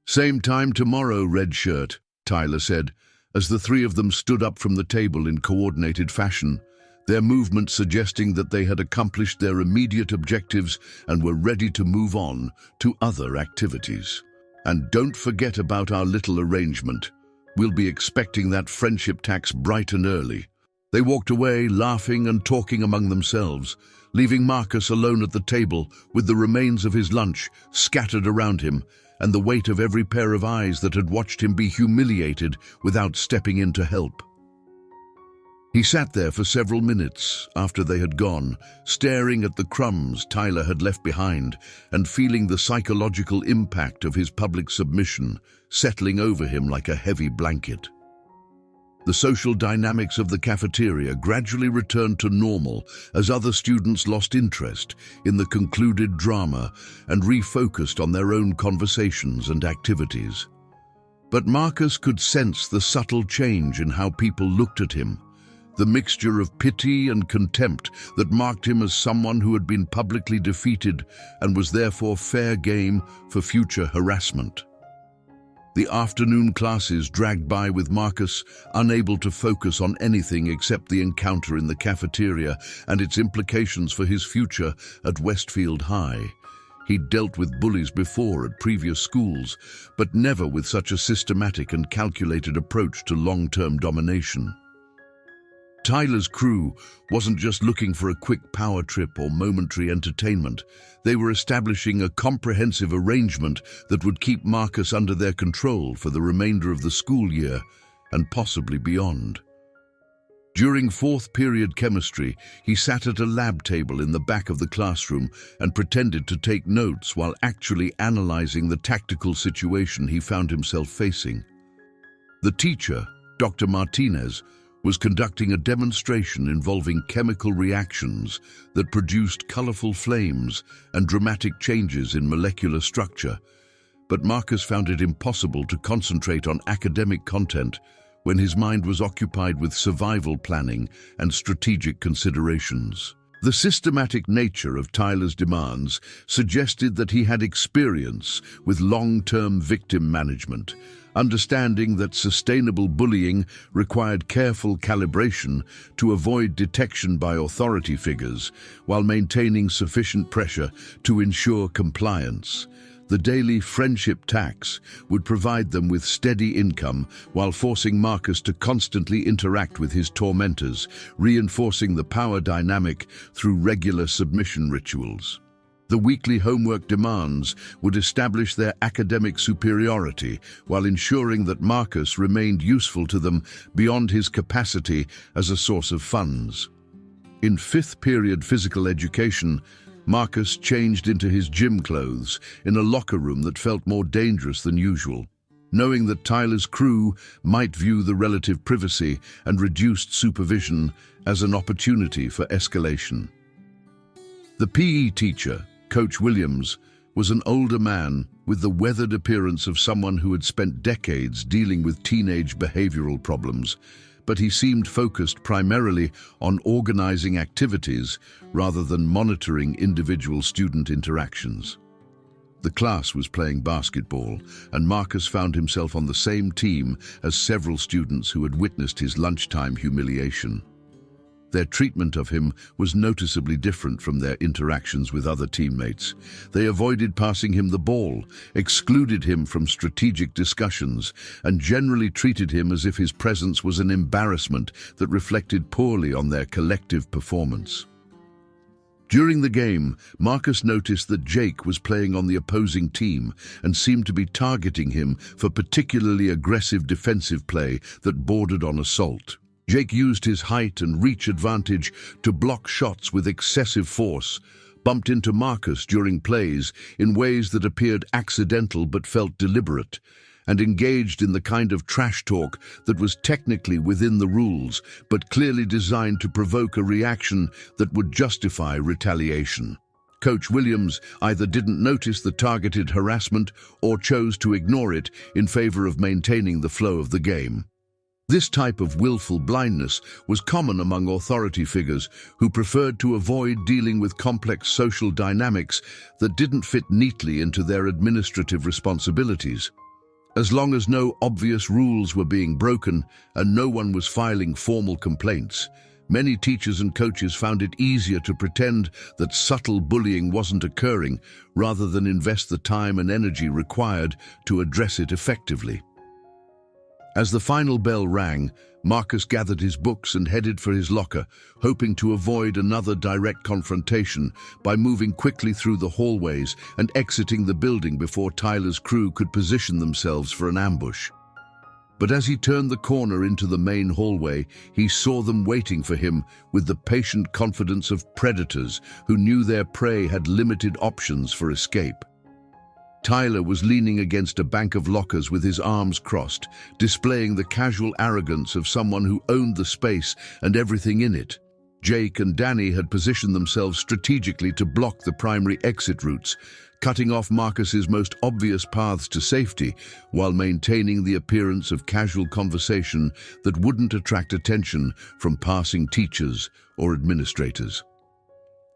[SPEAKER 1] "Same time tomorrow, Red Shirt," Tyler said, as the three of them stood up from the table in coordinated fashion, their movement suggesting that they had accomplished their immediate objectives and were ready to move on to other activities. "And don't forget about our little arrangement. We'll be expecting that friendship tax bright and early." They walked away, laughing and talking among themselves, leaving Marcus alone at the table with the remains of his lunch scattered around him and the weight of every pair of eyes that had watched him be humiliated without stepping in to help. He sat there for several minutes after they had gone, staring at the crumbs Tyler had left behind and feeling the psychological impact of his public submission settling over him like a heavy blanket. The social dynamics of the cafeteria gradually returned to normal as other students lost interest in the concluded drama and refocused on their own conversations and activities. But Marcus could sense the subtle change in how people looked at him, the mixture of pity and contempt that marked him as someone who had been publicly defeated and was therefore fair game for future harassment. The afternoon classes dragged by with Marcus, unable to focus on anything except the encounter in the cafeteria and its implications for his future at Westfield High. He'd dealt with bullies before at previous schools, but never with such a systematic and calculated approach to long-term domination. Tyler's crew wasn't just looking for a quick power trip or momentary entertainment. They were establishing a comprehensive arrangement that would keep Marcus under their control for the remainder of the school year and possibly beyond. During fourth period chemistry, he sat at a lab table in the back of the classroom and pretended to take notes while actually analyzing the tactical situation he found himself facing. The teacher, Dr. Martinez, was conducting a demonstration involving chemical reactions that produced colorful flames and dramatic changes in molecular structure, but Marcus found it impossible to concentrate on academic content when his mind was occupied with survival planning and strategic considerations. The systematic nature of Tyler's demands suggested that he had experience with long-term victim management, understanding that sustainable bullying required careful calibration to avoid detection by authority figures while maintaining sufficient pressure to ensure compliance. The daily friendship tax would provide them with steady income while forcing Marcus to constantly interact with his tormentors, reinforcing the power dynamic through regular submission rituals. The weekly homework demands would establish their academic superiority while ensuring that Marcus remained useful to them beyond his capacity as a source of funds. In fifth period physical education, Marcus changed into his gym clothes in a locker room that felt more dangerous than usual, knowing that Tyler's crew might view the relative privacy and reduced supervision as an opportunity for escalation. The PE teacher, Coach Williams, was an older man with the weathered appearance of someone who had spent decades dealing with teenage behavioral problems, but he seemed focused primarily on organizing activities rather than monitoring individual student interactions. The class was playing basketball, and Marcus found himself on the same team as several students who had witnessed his lunchtime humiliation. Their treatment of him was noticeably different from their interactions with other teammates. They avoided passing him the ball, excluded him from strategic discussions, and generally treated him as if his presence was an embarrassment that reflected poorly on their collective performance. During the game, Marcus noticed that Jake was playing on the opposing team and seemed to be targeting him for particularly aggressive defensive play that bordered on assault. Jake used his height and reach advantage to block shots with excessive force, bumped into Marcus during plays in ways that appeared accidental but felt deliberate, and engaged in the kind of trash talk that was technically within the rules but clearly designed to provoke a reaction that would justify retaliation. Coach Williams either didn't notice the targeted harassment or chose to ignore it in favor of maintaining the flow of the game. This type of willful blindness was common among authority figures who preferred to avoid dealing with complex social dynamics that didn't fit neatly into their administrative responsibilities. As long as no obvious rules were being broken and no one was filing formal complaints, many teachers and coaches found it easier to pretend that subtle bullying wasn't occurring rather than invest the time and energy required to address it effectively. As the final bell rang, Marcus gathered his books and headed for his locker, hoping to avoid another direct confrontation by moving quickly through the hallways and exiting the building before Tyler's crew could position themselves for an ambush. But as he turned the corner into the main hallway, he saw them waiting for him with the patient confidence of predators who knew their prey had limited options for escape. Tyler was leaning against a bank of lockers with his arms crossed, displaying the casual arrogance of someone who owned the space and everything in it. Jake and Danny had positioned themselves strategically to block the primary exit routes, cutting off Marcus's most obvious paths to safety while maintaining the appearance of casual conversation that wouldn't attract attention from passing teachers or administrators.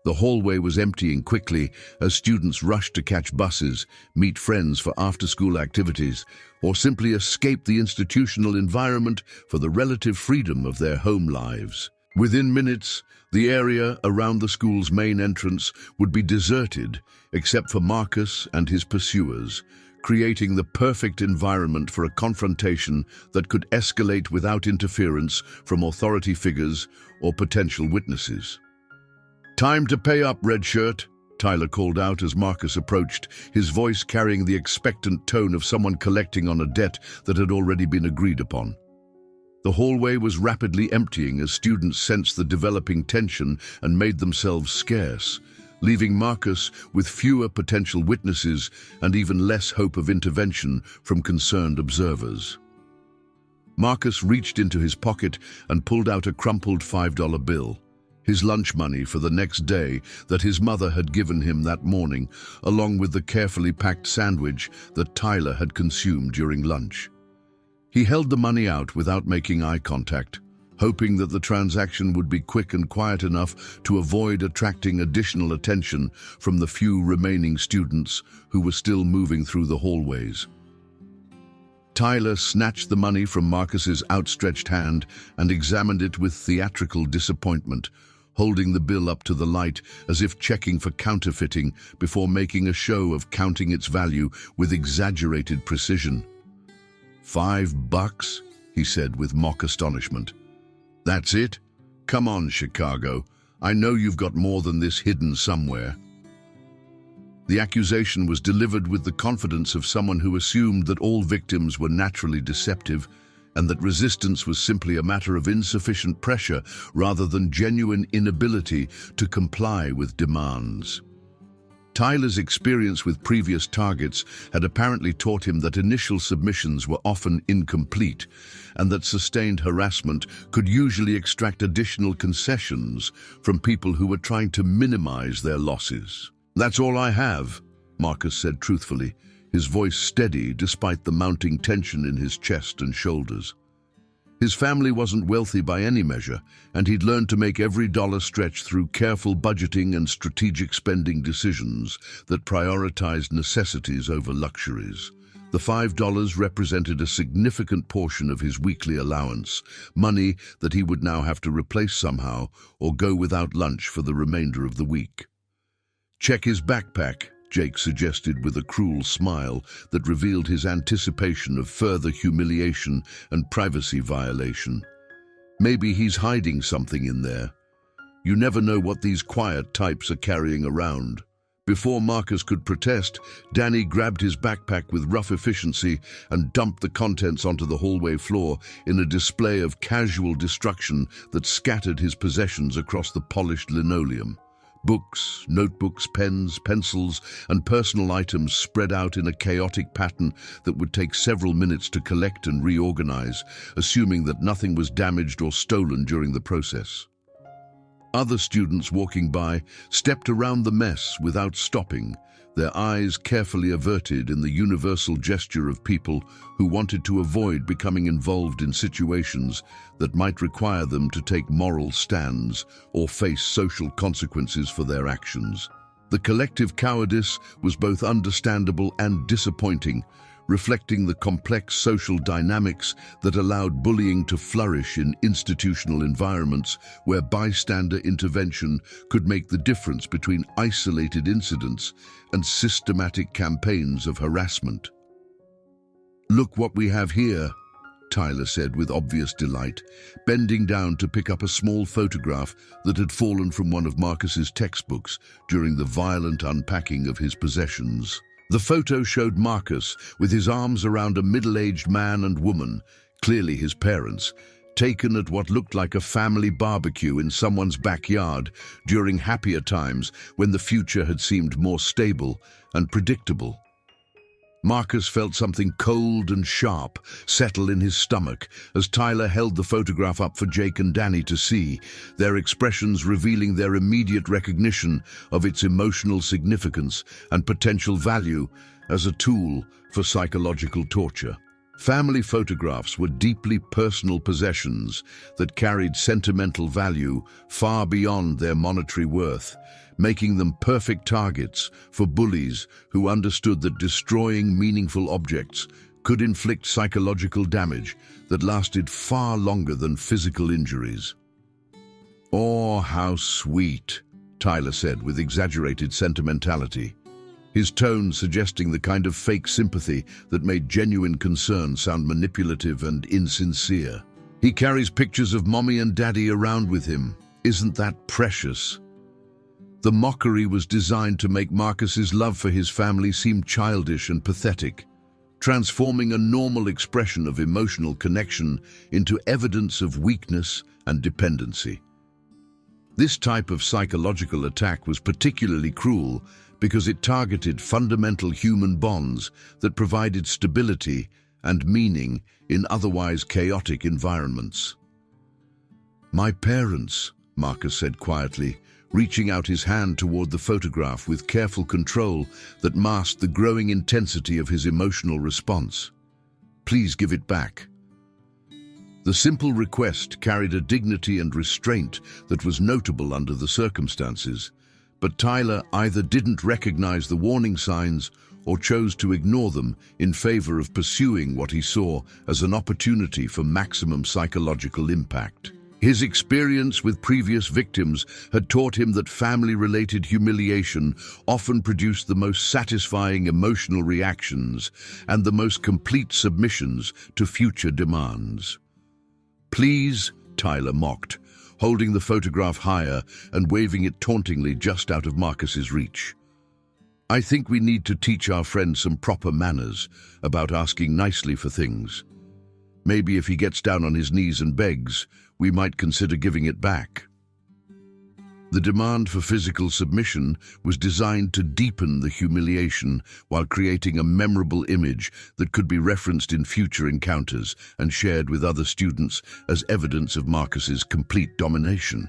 [SPEAKER 1] The hallway was emptying quickly as students rushed to catch buses, meet friends for after-school activities, or simply escape the institutional environment for the relative freedom of their home lives. Within minutes, the area around the school's main entrance would be deserted, except for Marcus and his pursuers, creating the perfect environment for a confrontation that could escalate without interference from authority figures or potential witnesses. "Time to pay up, red shirt," Tyler called out as Marcus approached, his voice carrying the expectant tone of someone collecting on a debt that had already been agreed upon. The hallway was rapidly emptying as students sensed the developing tension and made themselves scarce, leaving Marcus with fewer potential witnesses and even less hope of intervention from concerned observers. Marcus reached into his pocket and pulled out a crumpled $5 bill. His lunch money for the next day that his mother had given him that morning, along with the carefully packed sandwich that Tyler had consumed during lunch. He held the money out without making eye contact, hoping that the transaction would be quick and quiet enough to avoid attracting additional attention from the few remaining students who were still moving through the hallways. Tyler snatched the money from Marcus's outstretched hand and examined it with theatrical disappointment, holding the bill up to the light as if checking for counterfeiting before making a show of counting its value with exaggerated precision. $5, he said with mock astonishment. "That's it? Come on, Chicago. I know you've got more than this hidden somewhere." The accusation was delivered with the confidence of someone who assumed that all victims were naturally deceptive and that resistance was simply a matter of insufficient pressure rather than genuine inability to comply with demands. Tyler's experience with previous targets had apparently taught him that initial submissions were often incomplete and that sustained harassment could usually extract additional concessions from people who were trying to minimize their losses. "That's all I have," Marcus said truthfully, his voice steady despite the mounting tension in his chest and shoulders. His family wasn't wealthy by any measure, and he'd learned to make every dollar stretch through careful budgeting and strategic spending decisions that prioritized necessities over luxuries. The $5 represented a significant portion of his weekly allowance, money that he would now have to replace somehow or go without lunch for the remainder of the week. "Check his backpack," Jake suggested with a cruel smile that revealed his anticipation of further humiliation and privacy violation. "Maybe he's hiding something in there. You never know what these quiet types are carrying around." Before Marcus could protest, Danny grabbed his backpack with rough efficiency and dumped the contents onto the hallway floor in a display of casual destruction that scattered his possessions across the polished linoleum. Books, notebooks, pens, pencils, and personal items spread out in a chaotic pattern that would take several minutes to collect and reorganize, assuming that nothing was damaged or stolen during the process. Other students walking by stepped around the mess without stopping, their eyes carefully averted in the universal gesture of people who wanted to avoid becoming involved in situations that might require them to take moral stands or face social consequences for their actions. The collective cowardice was both understandable and disappointing, reflecting the complex social dynamics that allowed bullying to flourish in institutional environments where bystander intervention could make the difference between isolated incidents and systematic campaigns of harassment. "Look what we have here," Tyler said with obvious delight, bending down to pick up a small photograph that had fallen from one of Marcus's textbooks during the violent unpacking of his possessions. The photo showed Marcus with his arms around a middle-aged man and woman, clearly his parents, taken at what looked like a family barbecue in someone's backyard during happier times when the future had seemed more stable and predictable. Marcus felt something cold and sharp settle in his stomach as Tyler held the photograph up for Jake and Danny to see, their expressions revealing their immediate recognition of its emotional significance and potential value as a tool for psychological torture. Family photographs were deeply personal possessions that carried sentimental value far beyond their monetary worth, making them perfect targets for bullies who understood that destroying meaningful objects could inflict psychological damage that lasted far longer than physical injuries. "Oh, how sweet," Tyler said with exaggerated sentimentality, his tone suggesting the kind of fake sympathy that made genuine concern sound manipulative and insincere. "He carries pictures of Mommy and Daddy around with him. Isn't that precious?" The mockery was designed to make Marcus's love for his family seem childish and pathetic, transforming a normal expression of emotional connection into evidence of weakness and dependency. This type of psychological attack was particularly cruel because it targeted fundamental human bonds that provided stability and meaning in otherwise chaotic environments. "My parents," Marcus said quietly, reaching out his hand toward the photograph with careful control that masked the growing intensity of his emotional response. "Please give it back." The simple request carried a dignity and restraint that was notable under the circumstances, but Tyler either didn't recognize the warning signs or chose to ignore them in favor of pursuing what he saw as an opportunity for maximum psychological impact. His experience with previous victims had taught him that family-related humiliation often produced the most satisfying emotional reactions and the most complete submissions to future demands. "Please," Tyler mocked, holding the photograph higher and waving it tauntingly just out of Marcus's reach. "I think we need to teach our friend some proper manners about asking nicely for things. Maybe if he gets down on his knees and begs, we might consider giving it back." The demand for physical submission was designed to deepen the humiliation while creating a memorable image that could be referenced in future encounters and shared with other students as evidence of Marcus's complete domination.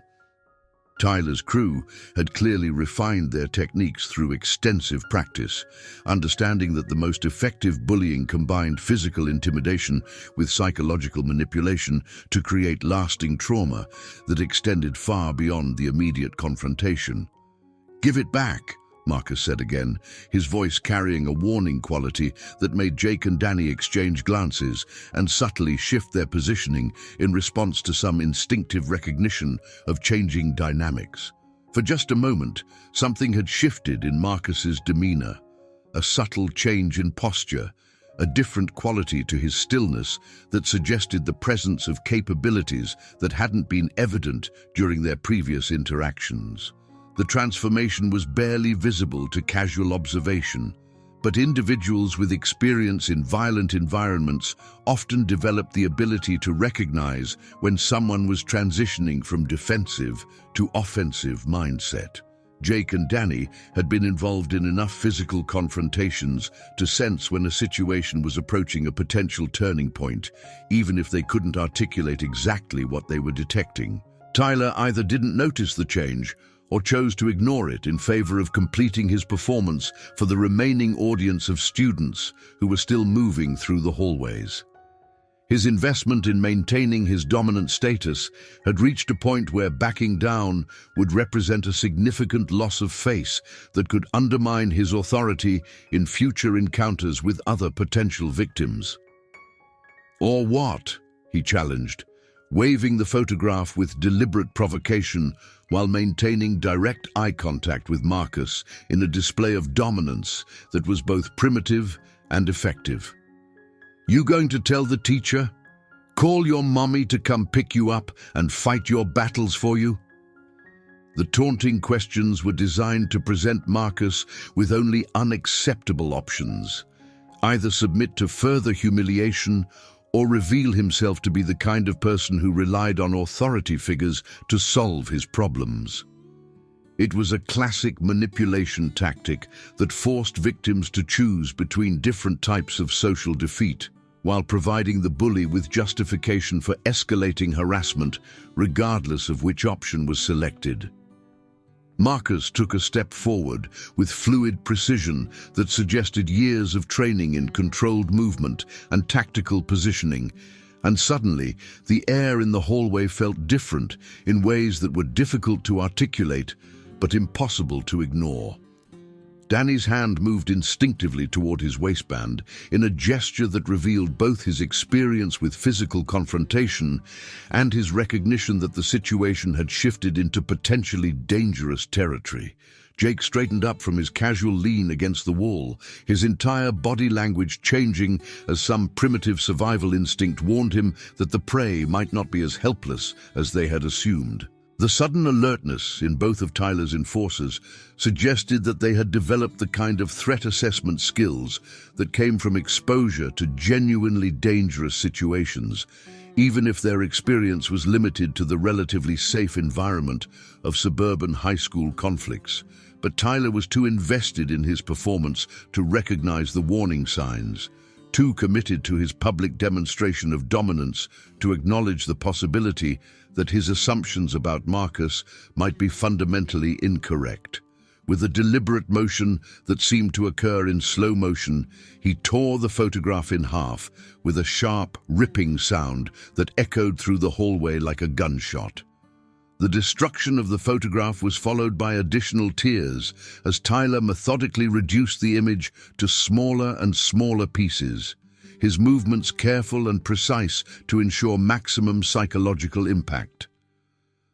[SPEAKER 1] Tyler's crew had clearly refined their techniques through extensive practice, understanding that the most effective bullying combined physical intimidation with psychological manipulation to create lasting trauma that extended far beyond the immediate confrontation. "Give it back," Marcus said again, his voice carrying a warning quality that made Jake and Danny exchange glances and subtly shift their positioning in response to some instinctive recognition of changing dynamics. For just a moment, something had shifted in Marcus's demeanor, a subtle change in posture, a different quality to his stillness that suggested the presence of capabilities that hadn't been evident during their previous interactions. The transformation was barely visible to casual observation, but individuals with experience in violent environments often developed the ability to recognize when someone was transitioning from defensive to offensive mindset. Jake and Danny had been involved in enough physical confrontations to sense when a situation was approaching a potential turning point, even if they couldn't articulate exactly what they were detecting. Tyler either didn't notice the change or chose to ignore it in favor of completing his performance for the remaining audience of students who were still moving through the hallways. His investment in maintaining his dominant status had reached a point where backing down would represent a significant loss of face that could undermine his authority in future encounters with other potential victims. "Or what?" he challenged, waving the photograph with deliberate provocation while maintaining direct eye contact with Marcus in a display of dominance that was both primitive and effective. "You going to tell the teacher? Call your mommy to come pick you up and fight your battles for you?" The taunting questions were designed to present Marcus with only unacceptable options: either submit to further humiliation or reveal himself to be the kind of person who relied on authority figures to solve his problems. It was a classic manipulation tactic that forced victims to choose between different types of social defeat, while providing the bully with justification for escalating harassment, regardless of which option was selected. Marcus took a step forward with fluid precision that suggested years of training in controlled movement and tactical positioning, and suddenly the air in the hallway felt different in ways that were difficult to articulate but impossible to ignore. Danny's hand moved instinctively toward his waistband in a gesture that revealed both his experience with physical confrontation and his recognition that the situation had shifted into potentially dangerous territory. Jake straightened up from his casual lean against the wall, his entire body language changing as some primitive survival instinct warned him that the prey might not be as helpless as they had assumed. The sudden alertness in both of Tyler's enforcers suggested that they had developed the kind of threat assessment skills that came from exposure to genuinely dangerous situations, even if their experience was limited to the relatively safe environment of suburban high school conflicts. But Tyler was too invested in his performance to recognize the warning signs, too committed to his public demonstration of dominance to acknowledge the possibility that his assumptions about Marcus might be fundamentally incorrect. With a deliberate motion that seemed to occur in slow motion, he tore the photograph in half with a sharp, ripping sound that echoed through the hallway like a gunshot. The destruction of the photograph was followed by additional tears as Tyler methodically reduced the image to smaller and smaller pieces, his movements careful and precise to ensure maximum psychological impact.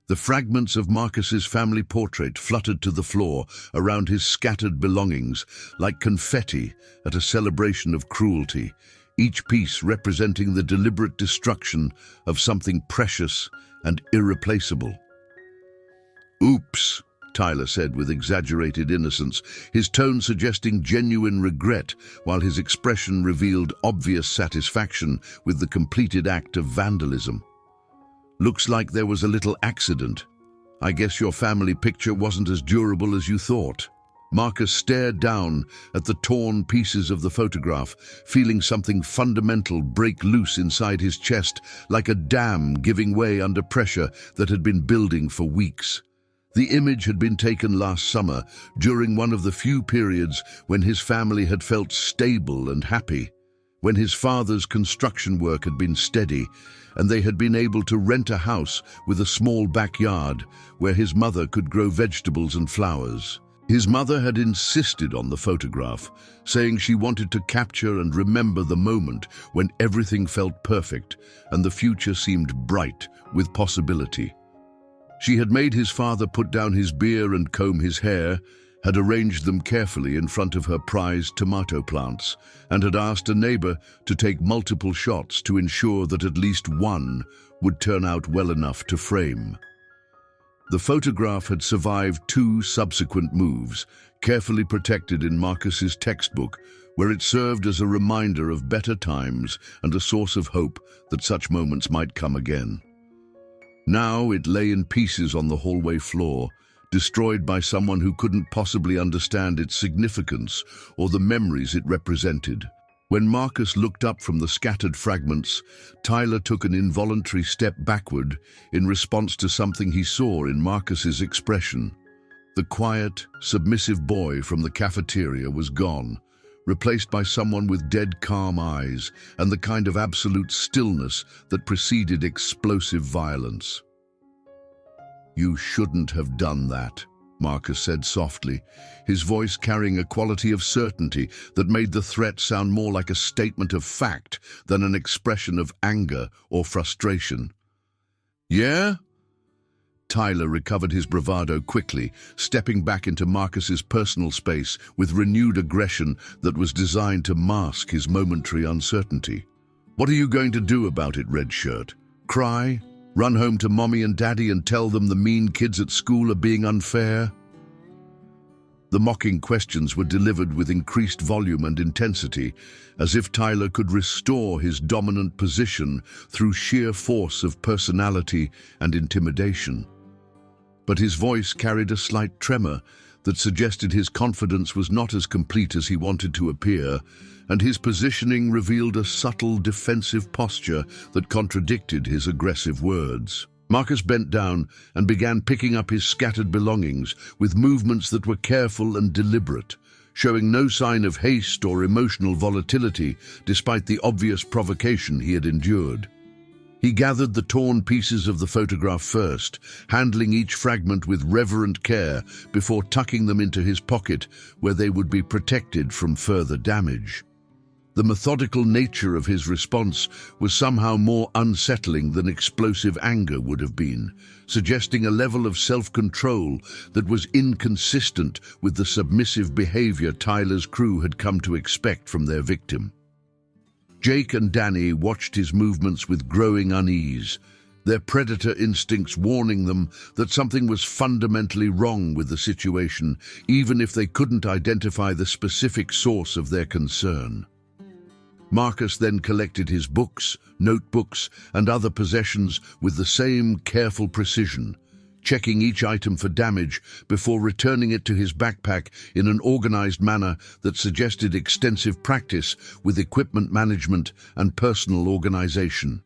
[SPEAKER 1] The fragments of Marcus's family portrait fluttered to the floor around his scattered belongings like confetti at a celebration of cruelty, each piece representing the deliberate destruction of something precious and irreplaceable. "Oops," Tyler said with exaggerated innocence, his tone suggesting genuine regret while his expression revealed obvious satisfaction with the completed act of vandalism. "Looks like there was a little accident. I guess your family picture wasn't as durable as you thought." Marcus stared down at the torn pieces of the photograph, feeling something fundamental break loose inside his chest like a dam giving way under pressure that had been building for weeks. The image had been taken last summer during one of the few periods when his family had felt stable and happy, when his father's construction work had been steady and they had been able to rent a house with a small backyard where his mother could grow vegetables and flowers. His mother had insisted on the photograph, saying she wanted to capture and remember the moment when everything felt perfect and the future seemed bright with possibility. She had made his father put down his beer and comb his hair, had arranged them carefully in front of her prized tomato plants, and had asked a neighbor to take multiple shots to ensure that at least one would turn out well enough to frame. The photograph had survived 2 subsequent moves, carefully protected in Marcus's textbook, where it served as a reminder of better times and a source of hope that such moments might come again. Now it lay in pieces on the hallway floor, destroyed by someone who couldn't possibly understand its significance or the memories it represented. When Marcus looked up from the scattered fragments, Tyler took an involuntary step backward in response to something he saw in Marcus's expression. The quiet, submissive boy from the cafeteria was gone, replaced by someone with dead calm eyes and the kind of absolute stillness that preceded explosive violence. "You shouldn't have done that," Marcus said softly, his voice carrying a quality of certainty that made the threat sound more like a statement of fact than an expression of anger or frustration. "Yeah?" Tyler recovered his bravado quickly, stepping back into Marcus's personal space with renewed aggression that was designed to mask his momentary uncertainty. "What are you going to do about it, Red Shirt? Cry? Run home to Mommy and Daddy and tell them the mean kids at school are being unfair?" The mocking questions were delivered with increased volume and intensity, as if Tyler could restore his dominant position through sheer force of personality and intimidation. But his voice carried a slight tremor that suggested his confidence was not as complete as he wanted to appear, and his positioning revealed a subtle defensive posture that contradicted his aggressive words. Marcus bent down and began picking up his scattered belongings with movements that were careful and deliberate, showing no sign of haste or emotional volatility despite the obvious provocation he had endured. He gathered the torn pieces of the photograph first, handling each fragment with reverent care before tucking them into his pocket where they would be protected from further damage. The methodical nature of his response was somehow more unsettling than explosive anger would have been, suggesting a level of self-control that was inconsistent with the submissive behavior Tyler's crew had come to expect from their victim. Jake and Danny watched his movements with growing unease, their predator instincts warning them that something was fundamentally wrong with the situation, even if they couldn't identify the specific source of their concern. Marcus then collected his books, notebooks, and other possessions with the same careful precision, checking each item for damage before returning it to his backpack in an organized manner that suggested extensive practice with equipment management and personal organization.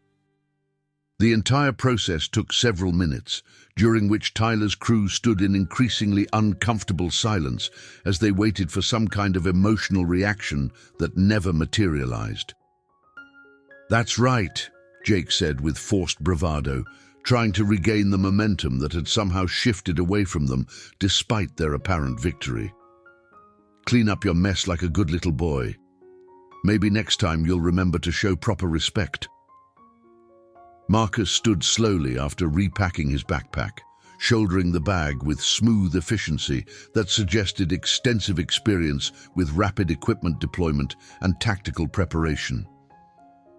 [SPEAKER 1] The entire process took several minutes, during which Tyler's crew stood in increasingly uncomfortable silence as they waited for some kind of emotional reaction that never materialized. "That's right," Jake said with forced bravado, trying to regain the momentum that had somehow shifted away from them despite their apparent victory. "Clean up your mess like a good little boy. Maybe next time you'll remember to show proper respect." Marcus stood slowly after repacking his backpack, shouldering the bag with smooth efficiency that suggested extensive experience with rapid equipment deployment and tactical preparation.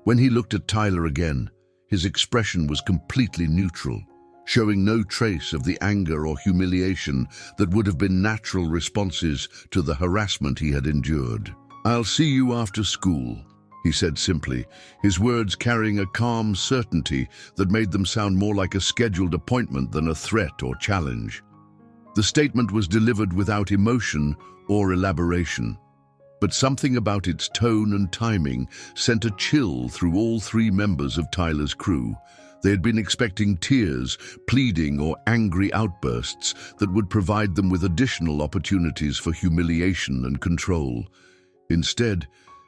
[SPEAKER 1] When he looked at Tyler again, his expression was completely neutral, showing no trace of the anger or humiliation that would have been natural responses to the harassment he had endured. "I'll see you after school," he said simply, his words carrying a calm certainty that made them sound more like a scheduled appointment than a threat or challenge. The statement was delivered without emotion or elaboration, but something about its tone and timing sent a chill through all 3 members of Tyler's crew, They had been expecting tears, pleading, or angry outbursts that would provide them with additional opportunities for humiliation and control. Instead,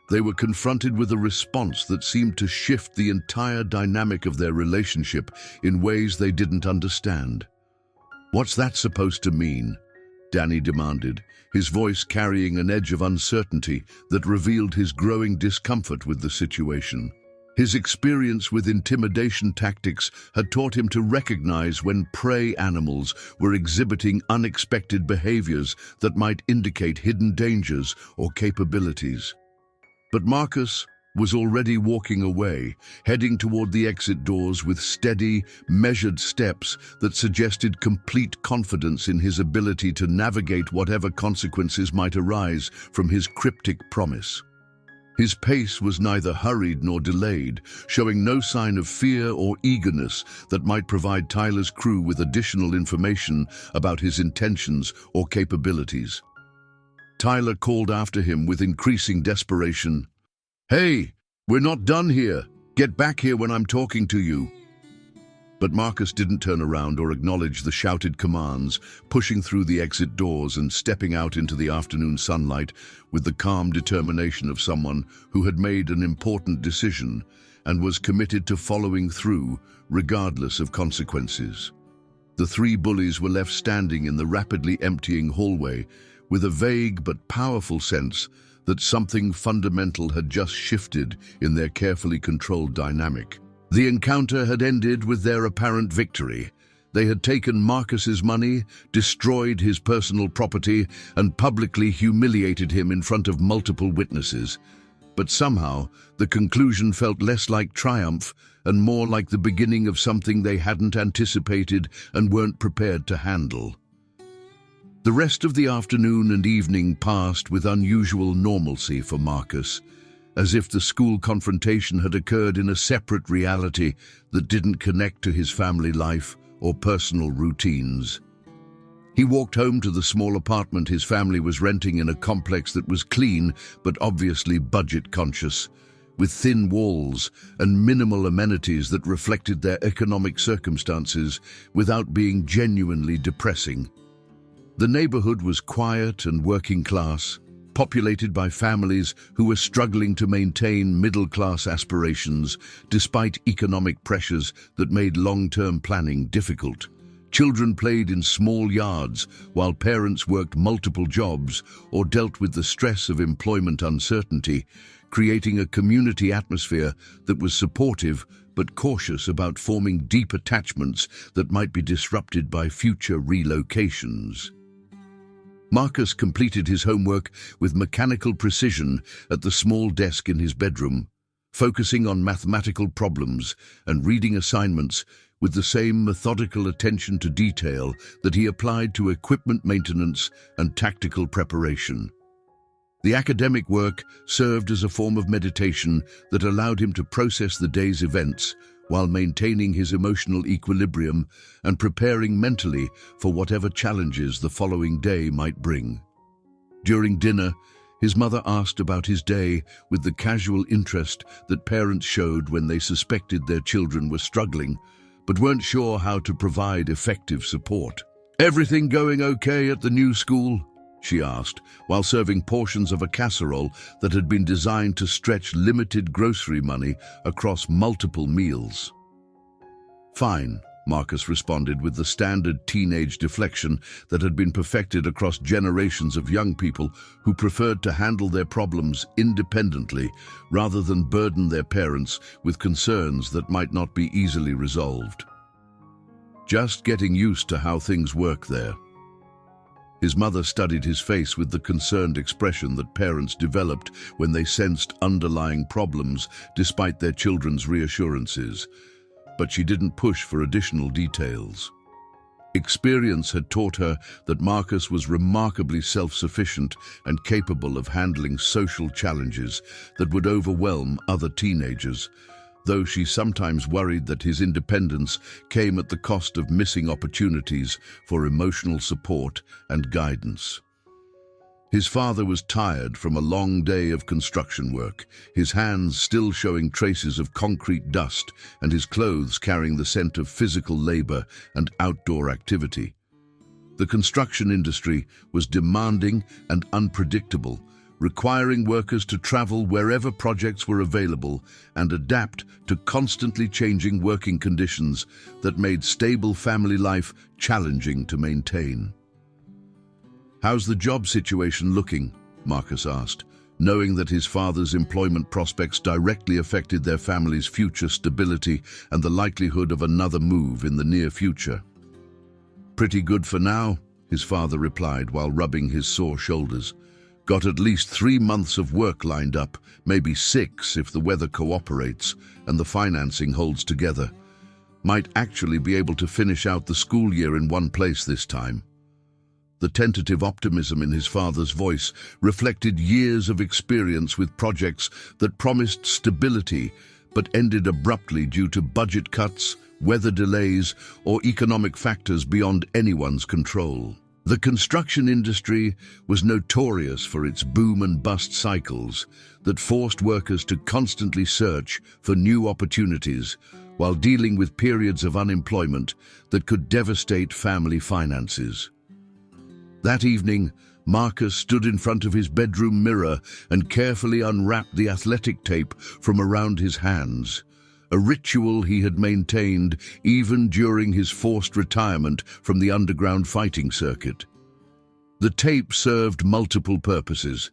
[SPEAKER 1] they were confronted with a response that seemed to shift the entire dynamic of their relationship in ways they didn't understand. "What's that supposed to mean?" Danny demanded, his voice carrying an edge of uncertainty that revealed his growing discomfort with the situation. His experience with intimidation tactics had taught him to recognize when prey animals were exhibiting unexpected behaviors that might indicate hidden dangers or capabilities. But Marcus was already walking away, heading toward the exit doors with steady, measured steps that suggested complete confidence in his ability to navigate whatever consequences might arise from his cryptic promise. His pace was neither hurried nor delayed, showing no sign of fear or eagerness that might provide Tyler's crew with additional information about his intentions or capabilities. Tyler called after him with increasing desperation. "Hey, we're not done here. Get back here when I'm talking to you." But Marcus didn't turn around or acknowledge the shouted commands, pushing through the exit doors and stepping out into the afternoon sunlight with the calm determination of someone who had made an important decision and was committed to following through, regardless of consequences. The three bullies were left standing in the rapidly emptying hallway with a vague but powerful sense that something fundamental had just shifted in their carefully controlled dynamic. The encounter had ended with their apparent victory. They had taken Marcus's money, destroyed his personal property, and publicly humiliated him in front of multiple witnesses. But somehow, the conclusion felt less like triumph and more like the beginning of something they hadn't anticipated and weren't prepared to handle. The rest of the afternoon and evening passed with unusual normalcy for Marcus, as if the school confrontation had occurred in a separate reality that didn't connect to his family life or personal routines. He walked home to the small apartment his family was renting in a complex that was clean but obviously budget-conscious, with thin walls and minimal amenities that reflected their economic circumstances without being genuinely depressing. The neighborhood was quiet and working class, populated by families who were struggling to maintain middle-class aspirations despite economic pressures that made long-term planning difficult. Children played in small yards while parents worked multiple jobs or dealt with the stress of employment uncertainty, creating a community atmosphere that was supportive but cautious about forming deep attachments that might be disrupted by future relocations. Marcus completed his homework with mechanical precision at the small desk in his bedroom, focusing on mathematical problems and reading assignments with the same methodical attention to detail that he applied to equipment maintenance and tactical preparation. The academic work served as a form of meditation that allowed him to process the day's events while maintaining his emotional equilibrium and preparing mentally for whatever challenges the following day might bring. During dinner, his mother asked about his day with the casual interest that parents showed when they suspected their children were struggling, but weren't sure how to provide effective support. "Everything going okay at the new school?" she asked, while serving portions of a casserole that had been designed to stretch limited grocery money across multiple meals. "Fine," Marcus responded with the standard teenage deflection that had been perfected across generations of young people who preferred to handle their problems independently rather than burden their parents with concerns that might not be easily resolved. "Just getting used to how things work there." His mother studied his face with the concerned expression that parents developed when they sensed underlying problems despite their children's reassurances, but she didn't push for additional details. Experience had taught her that Marcus was remarkably self-sufficient and capable of handling social challenges that would overwhelm other teenagers, though she sometimes worried that his independence came at the cost of missing opportunities for emotional support and guidance. His father was tired from a long day of construction work, his hands still showing traces of concrete dust and his clothes carrying the scent of physical labor and outdoor activity. The construction industry was demanding and unpredictable, requiring workers to travel wherever projects were available and adapt to constantly changing working conditions that made stable family life challenging to maintain. "How's the job situation looking?" Marcus asked, knowing that his father's employment prospects directly affected their family's future stability and the likelihood of another move in the near future. "Pretty good for now," his father replied while rubbing his sore shoulders. "Got at least 3 months of work lined up, maybe 6 if the weather cooperates and the financing holds together. Might actually be able to finish out the school year in one place this time." The tentative optimism in his father's voice reflected years of experience with projects that promised stability but ended abruptly due to budget cuts, weather delays, or economic factors beyond anyone's control. The construction industry was notorious for its boom and bust cycles that forced workers to constantly search for new opportunities while dealing with periods of unemployment that could devastate family finances. That evening, Marcus stood in front of his bedroom mirror and carefully unwrapped the athletic tape from around his hands, a ritual he had maintained even during his forced retirement from the underground fighting circuit. The tape served multiple purposes.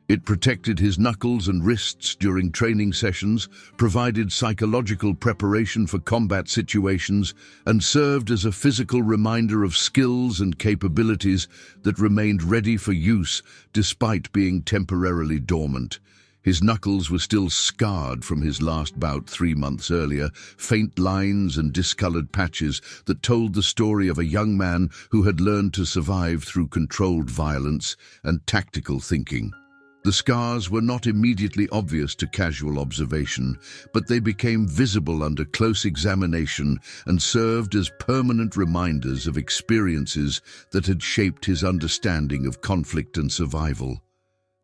[SPEAKER 1] It protected his knuckles and wrists during training sessions, provided psychological preparation for combat situations, and served as a physical reminder of skills and capabilities that remained ready for use despite being temporarily dormant. His knuckles were still scarred from his last bout 3 months earlier, faint lines and discolored patches that told the story of a young man who had learned to survive through controlled violence and tactical thinking. The scars were not immediately obvious to casual observation, but they became visible under close examination and served as permanent reminders of experiences that had shaped his understanding of conflict and survival.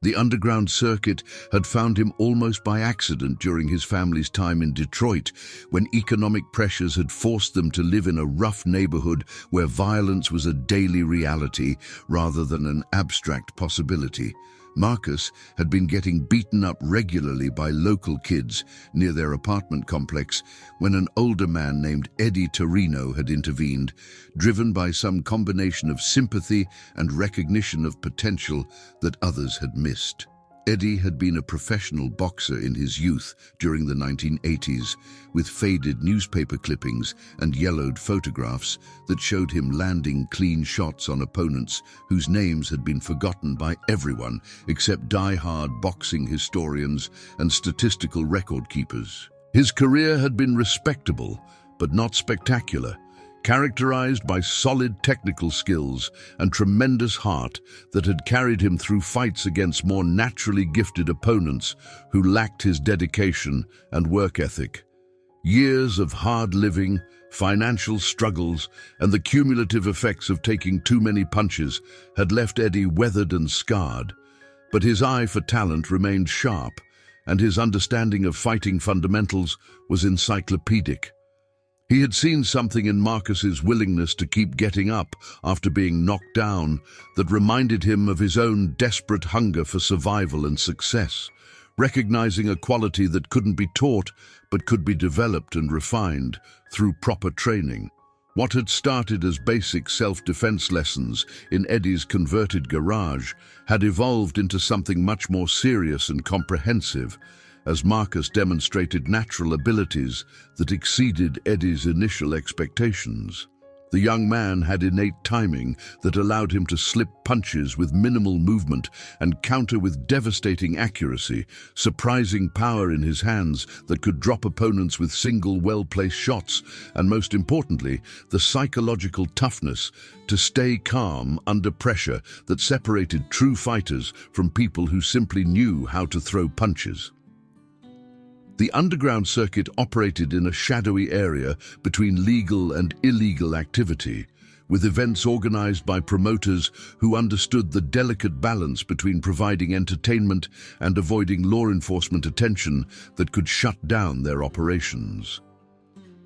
[SPEAKER 1] The underground circuit had found him almost by accident during his family's time in Detroit, when economic pressures had forced them to live in a rough neighborhood where violence was a daily reality rather than an abstract possibility. Marcus had been getting beaten up regularly by local kids near their apartment complex when an older man named Eddie Torino had intervened, driven by some combination of sympathy and recognition of potential that others had missed. Eddie had been a professional boxer in his youth during the 1980s, with faded newspaper clippings and yellowed photographs that showed him landing clean shots on opponents whose names had been forgotten by everyone except die-hard boxing historians and statistical record keepers. His career had been respectable, but not spectacular, characterized by solid technical skills and tremendous heart that had carried him through fights against more naturally gifted opponents who lacked his dedication and work ethic. Years of hard living, financial struggles, and the cumulative effects of taking too many punches had left Eddie weathered and scarred, but his eye for talent remained sharp, and his understanding of fighting fundamentals was encyclopedic. He had seen something in Marcus's willingness to keep getting up after being knocked down that reminded him of his own desperate hunger for survival and success, recognizing a quality that couldn't be taught but could be developed and refined through proper training. What had started as basic self-defense lessons in Eddie's converted garage had evolved into something much more serious and comprehensive, as Marcus demonstrated natural abilities that exceeded Eddie's initial expectations. The young man had innate timing that allowed him to slip punches with minimal movement and counter with devastating accuracy, surprising power in his hands that could drop opponents with single well-placed shots, and most importantly, the psychological toughness to stay calm under pressure that separated true fighters from people who simply knew how to throw punches. The underground circuit operated in a shadowy area between legal and illegal activity, with events organized by promoters who understood the delicate balance between providing entertainment and avoiding law enforcement attention that could shut down their operations.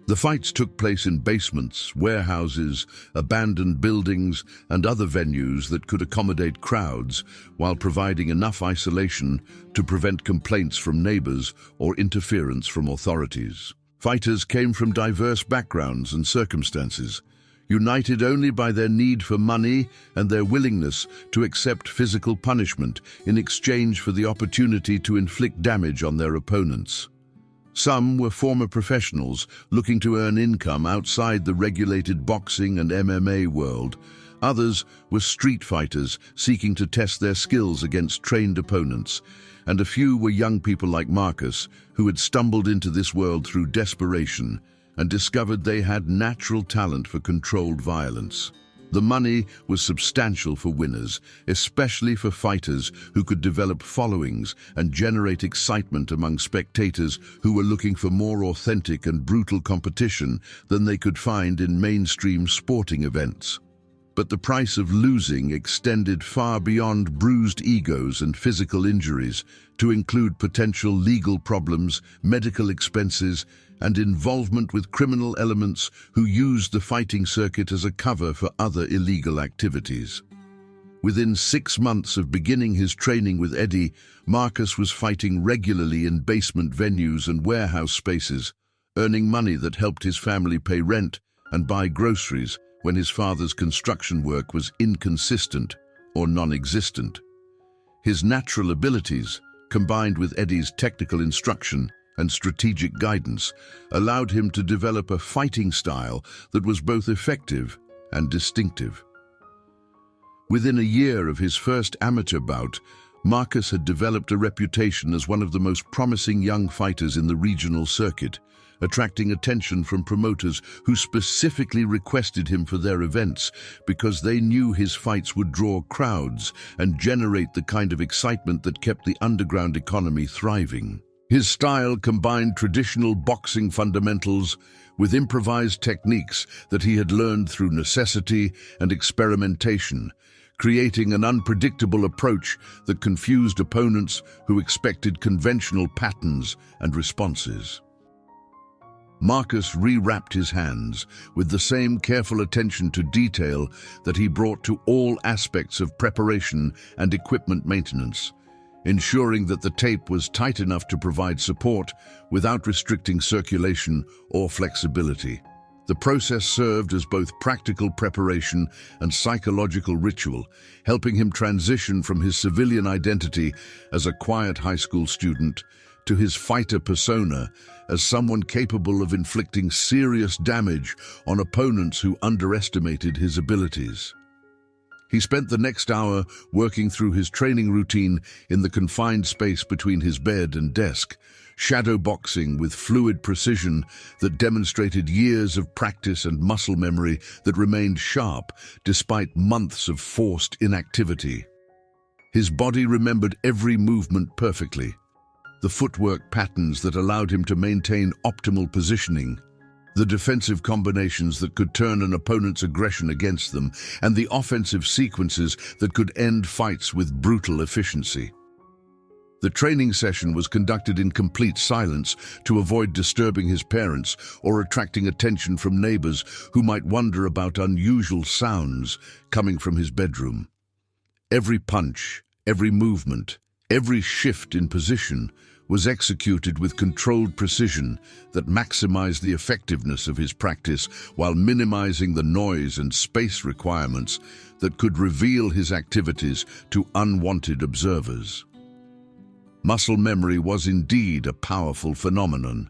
[SPEAKER 1] The fights took place in basements, warehouses, abandoned buildings, and other venues that could accommodate crowds while providing enough isolation to prevent complaints from neighbors or interference from authorities. Fighters came from diverse backgrounds and circumstances, united only by their need for money and their willingness to accept physical punishment in exchange for the opportunity to inflict damage on their opponents. Some were former professionals looking to earn income outside the regulated boxing and MMA world. Others were street fighters seeking to test their skills against trained opponents. And a few were young people like Marcus, who had stumbled into this world through desperation and discovered they had natural talent for controlled violence. The money was substantial for winners, especially for fighters who could develop followings and generate excitement among spectators who were looking for more authentic and brutal competition than they could find in mainstream sporting events. But the price of losing extended far beyond bruised egos and physical injuries to include potential legal problems, medical expenses, and involvement with criminal elements who used the fighting circuit as a cover for other illegal activities. Within 6 months of beginning his training with Eddie, Marcus was fighting regularly in basement venues and warehouse spaces, earning money that helped his family pay rent and buy groceries when his father's construction work was inconsistent or non-existent. His natural abilities, combined with Eddie's technical instruction and strategic guidance, allowed him to develop a fighting style that was both effective and distinctive. Within a year of his first amateur bout, Marcus had developed a reputation as one of the most promising young fighters in the regional circuit, attracting attention from promoters who specifically requested him for their events because they knew his fights would draw crowds and generate the kind of excitement that kept the underground economy thriving. His style combined traditional boxing fundamentals with improvised techniques that he had learned through necessity and experimentation, creating an unpredictable approach that confused opponents who expected conventional patterns and responses. Marcus rewrapped his hands with the same careful attention to detail that he brought to all aspects of preparation and equipment maintenance, ensuring that the tape was tight enough to provide support without restricting circulation or flexibility. The process served as both practical preparation and psychological ritual, helping him transition from his civilian identity as a quiet high school student to his fighter persona as someone capable of inflicting serious damage on opponents who underestimated his abilities. He spent the next hour working through his training routine in the confined space between his bed and desk, shadow boxing with fluid precision that demonstrated years of practice and muscle memory that remained sharp despite months of forced inactivity. His body remembered every movement perfectly, the footwork patterns that allowed him to maintain optimal positioning, the defensive combinations that could turn an opponent's aggression against them, and the offensive sequences that could end fights with brutal efficiency. The training session was conducted in complete silence to avoid disturbing his parents or attracting attention from neighbors who might wonder about unusual sounds coming from his bedroom. Every punch, every movement, every shift in position was executed with controlled precision that maximized the effectiveness of his practice while minimizing the noise and space requirements that could reveal his activities to unwanted observers. Muscle memory was indeed a powerful phenomenon,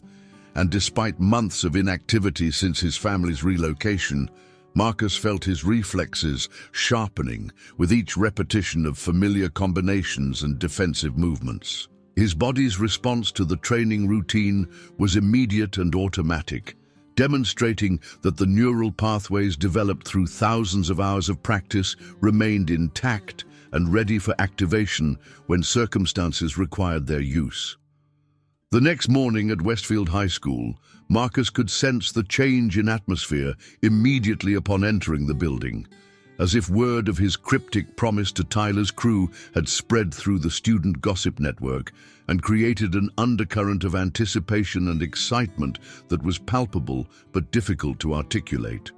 [SPEAKER 1] and despite months of inactivity since his family's relocation, Marcus felt his reflexes sharpening with each repetition of familiar combinations and defensive movements. His body's response to the training routine was immediate and automatic, demonstrating that the neural pathways developed through thousands of hours of practice remained intact and ready for activation when circumstances required their use. The next morning at Westfield High School, Marcus could sense the change in atmosphere immediately upon entering the building, as if word of his cryptic promise to Tyler's crew had spread through the student gossip network and created an undercurrent of anticipation and excitement that was palpable but difficult to articulate.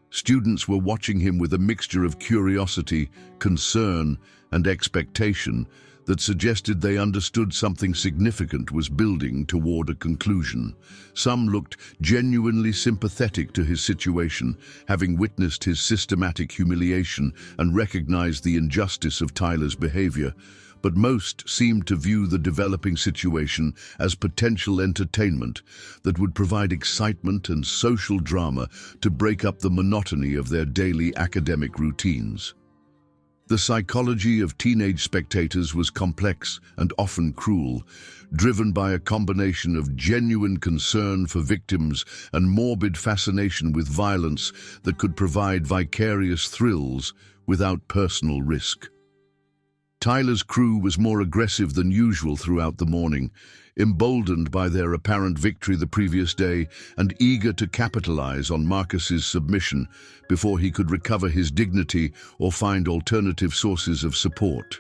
[SPEAKER 1] Students were watching him with a mixture of curiosity, concern, and expectation that suggested they understood something significant was building toward a conclusion. Some looked genuinely sympathetic to his situation, having witnessed his systematic humiliation and recognized the injustice of Tyler's behavior, but most seemed to view the developing situation as potential entertainment that would provide excitement and social drama to break up the monotony of their daily academic routines. The psychology of teenage spectators was complex and often cruel, driven by a combination of genuine concern for victims and morbid fascination with violence that could provide vicarious thrills without personal risk. Tyler's crew was more aggressive than usual throughout the morning, emboldened by their apparent victory the previous day and eager to capitalize on Marcus's submission before he could recover his dignity or find alternative sources of support.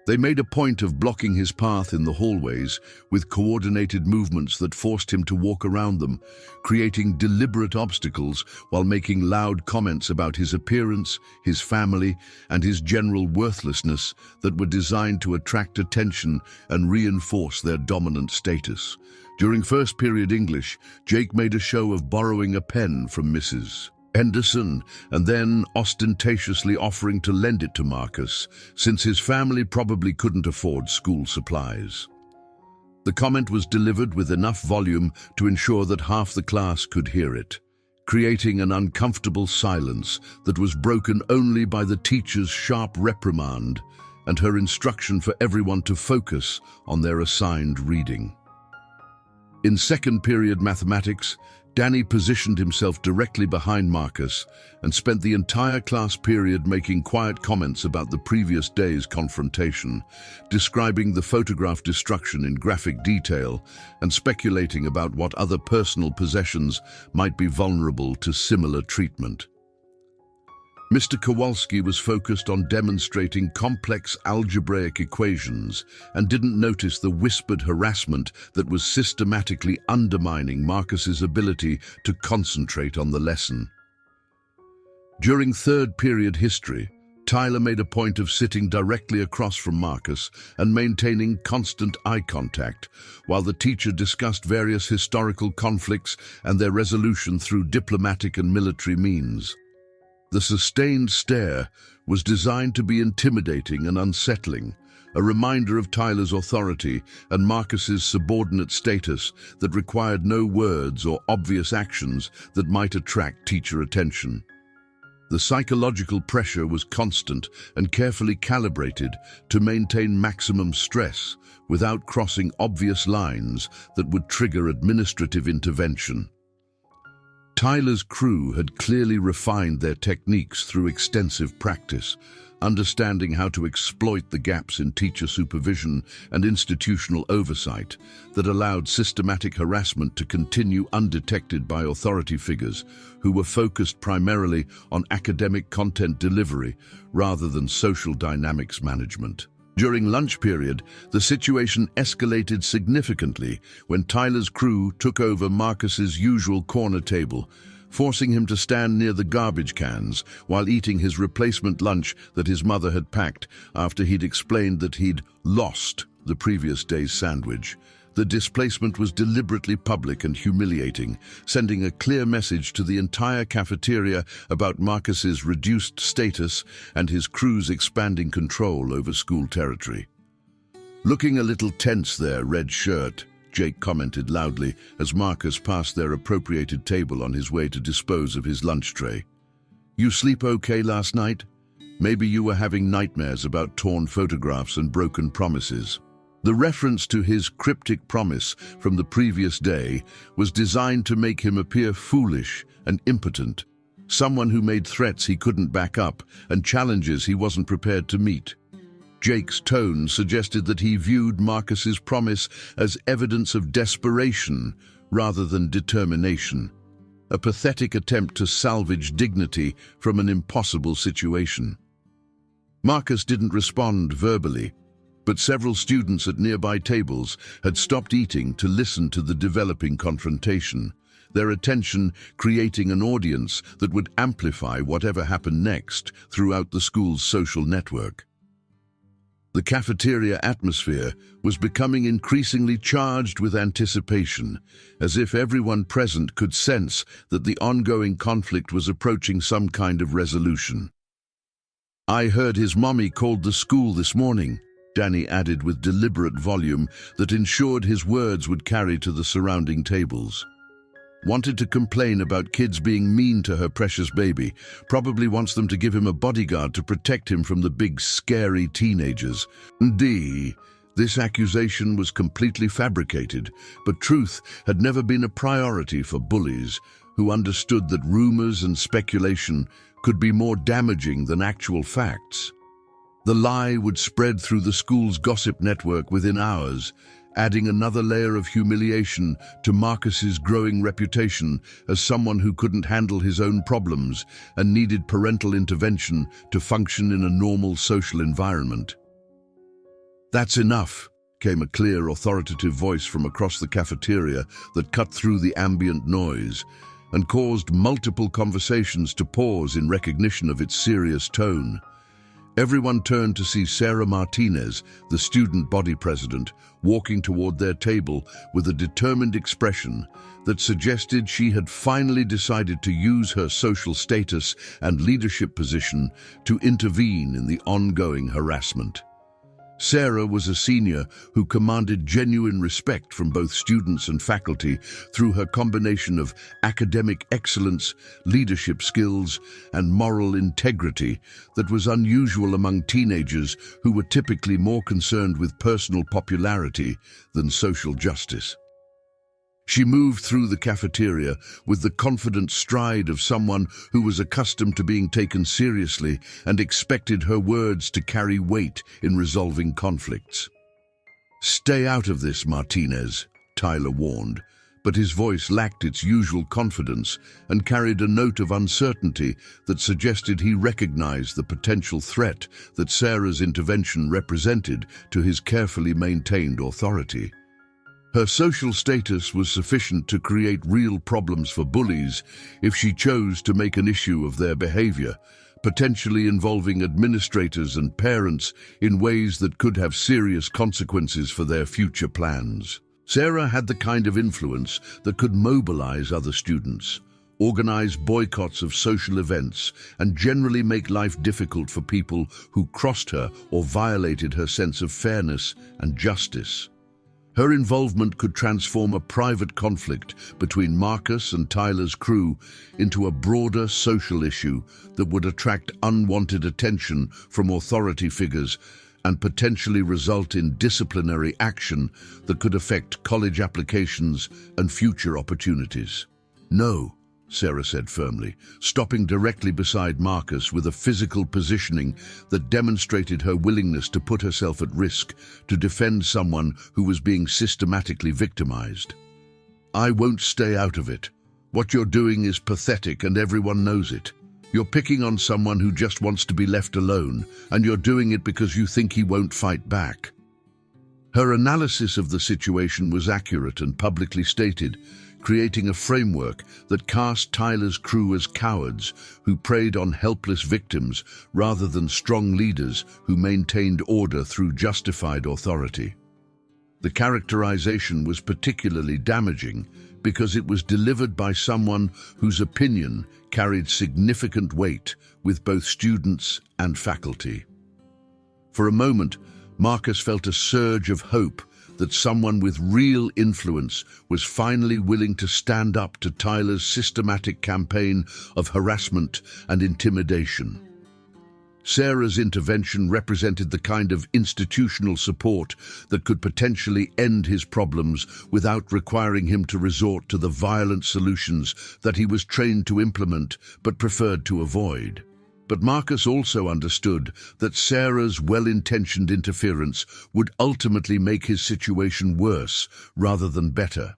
[SPEAKER 1] They made a point of blocking his path in the hallways with coordinated movements that forced him to walk around them, creating deliberate obstacles while making loud comments about his appearance, his family, and his general worthlessness that were designed to attract attention and reinforce their dominant status. During first period English, Jake made a show of borrowing a pen from Mrs. Henderson and then ostentatiously offering to lend it to Marcus, since his family probably couldn't afford school supplies. The comment was delivered with enough volume to ensure that half the class could hear it, creating an uncomfortable silence that was broken only by the teacher's sharp reprimand and her instruction for everyone to focus on their assigned reading. In second period mathematics, Danny positioned himself directly behind Marcus and spent the entire class period making quiet comments about the previous day's confrontation, describing the photograph destruction in graphic detail and speculating about what other personal possessions might be vulnerable to similar treatment. Mr. Kowalski was focused on demonstrating complex algebraic equations and didn't notice the whispered harassment that was systematically undermining Marcus's ability to concentrate on the lesson. During third period history, Tyler made a point of sitting directly across from Marcus and maintaining constant eye contact, while the teacher discussed various historical conflicts and their resolution through diplomatic and military means. The sustained stare was designed to be intimidating and unsettling, a reminder of Tyler's authority and Marcus's subordinate status that required no words or obvious actions that might attract teacher attention. The psychological pressure was constant and carefully calibrated to maintain maximum stress without crossing obvious lines that would trigger administrative intervention. Tyler's crew had clearly refined their techniques through extensive practice, understanding how to exploit the gaps in teacher supervision and institutional oversight that allowed systematic harassment to continue undetected by authority figures who were focused primarily on academic content delivery rather than social dynamics management. During lunch period, the situation escalated significantly when Tyler's crew took over Marcus's usual corner table, forcing him to stand near the garbage cans while eating his replacement lunch that his mother had packed after he'd explained that he'd lost the previous day's sandwich. The displacement was deliberately public and humiliating, sending a clear message to the entire cafeteria about Marcus's reduced status and his crew's expanding control over school territory. "Looking a little tense there, red shirt," Jake commented loudly as Marcus passed their appropriated table on his way to dispose of his lunch tray. "You sleep okay last night? Maybe you were having nightmares about torn photographs and broken promises." The reference to his cryptic promise from the previous day was designed to make him appear foolish and impotent, someone who made threats he couldn't back up and challenges he wasn't prepared to meet. Jake's tone suggested that he viewed Marcus's promise as evidence of desperation rather than determination, a pathetic attempt to salvage dignity from an impossible situation. Marcus didn't respond verbally, but several students at nearby tables had stopped eating to listen to the developing confrontation, their attention creating an audience that would amplify whatever happened next throughout the school's social network. The cafeteria atmosphere was becoming increasingly charged with anticipation, as if everyone present could sense that the ongoing conflict was approaching some kind of resolution. "I heard his mommy called the school this morning," Danny added with deliberate volume that ensured his words would carry to the surrounding tables. "Wanted to complain about kids being mean to her precious baby. Probably wants them to give him a bodyguard to protect him from the big, scary teenagers." This accusation was completely fabricated, but truth had never been a priority for bullies, who understood that rumors and speculation could be more damaging than actual facts. The lie would spread through the school's gossip network within hours, adding another layer of humiliation to Marcus's growing reputation as someone who couldn't handle his own problems and needed parental intervention to function in a normal social environment. "That's enough," came a clear, authoritative voice from across the cafeteria that cut through the ambient noise and caused multiple conversations to pause in recognition of its serious tone. Everyone turned to see Sarah Martinez, the student body president, walking toward their table with a determined expression that suggested she had finally decided to use her social status and leadership position to intervene in the ongoing harassment. Sarah was a senior who commanded genuine respect from both students and faculty through her combination of academic excellence, leadership skills, and moral integrity that was unusual among teenagers who were typically more concerned with personal popularity than social justice. She moved through the cafeteria with the confident stride of someone who was accustomed to being taken seriously and expected her words to carry weight in resolving conflicts. "Stay out of this, Martinez," Tyler warned, but his voice lacked its usual confidence and carried a note of uncertainty that suggested he recognized the potential threat that Sarah's intervention represented to his carefully maintained authority. Her social status was sufficient to create real problems for bullies if she chose to make an issue of their behavior, potentially involving administrators and parents in ways that could have serious consequences for their future plans. Sarah had the kind of influence that could mobilize other students, organize boycotts of social events, and generally make life difficult for people who crossed her or violated her sense of fairness and justice. Her involvement could transform a private conflict between Marcus and Tyler's crew into a broader social issue that would attract unwanted attention from authority figures and potentially result in disciplinary action that could affect college applications and future opportunities. "No," Sarah said firmly, stopping directly beside Marcus with a physical positioning that demonstrated her willingness to put herself at risk to defend someone who was being systematically victimized. "I won't stay out of it. What you're doing is pathetic and everyone knows it. You're picking on someone who just wants to be left alone, and you're doing it because you think he won't fight back." Her analysis of the situation was accurate and publicly stated, creating a framework that cast Tyler's crew as cowards who preyed on helpless victims rather than strong leaders who maintained order through justified authority. The characterization was particularly damaging because it was delivered by someone whose opinion carried significant weight with both students and faculty. For a moment, Marcus felt a surge of hope that someone with real influence was finally willing to stand up to Tyler's systematic campaign of harassment and intimidation. Sarah's intervention represented the kind of institutional support that could potentially end his problems without requiring him to resort to the violent solutions that he was trained to implement but preferred to avoid. But Marcus also understood that Sarah's well-intentioned interference would ultimately make his situation worse rather than better,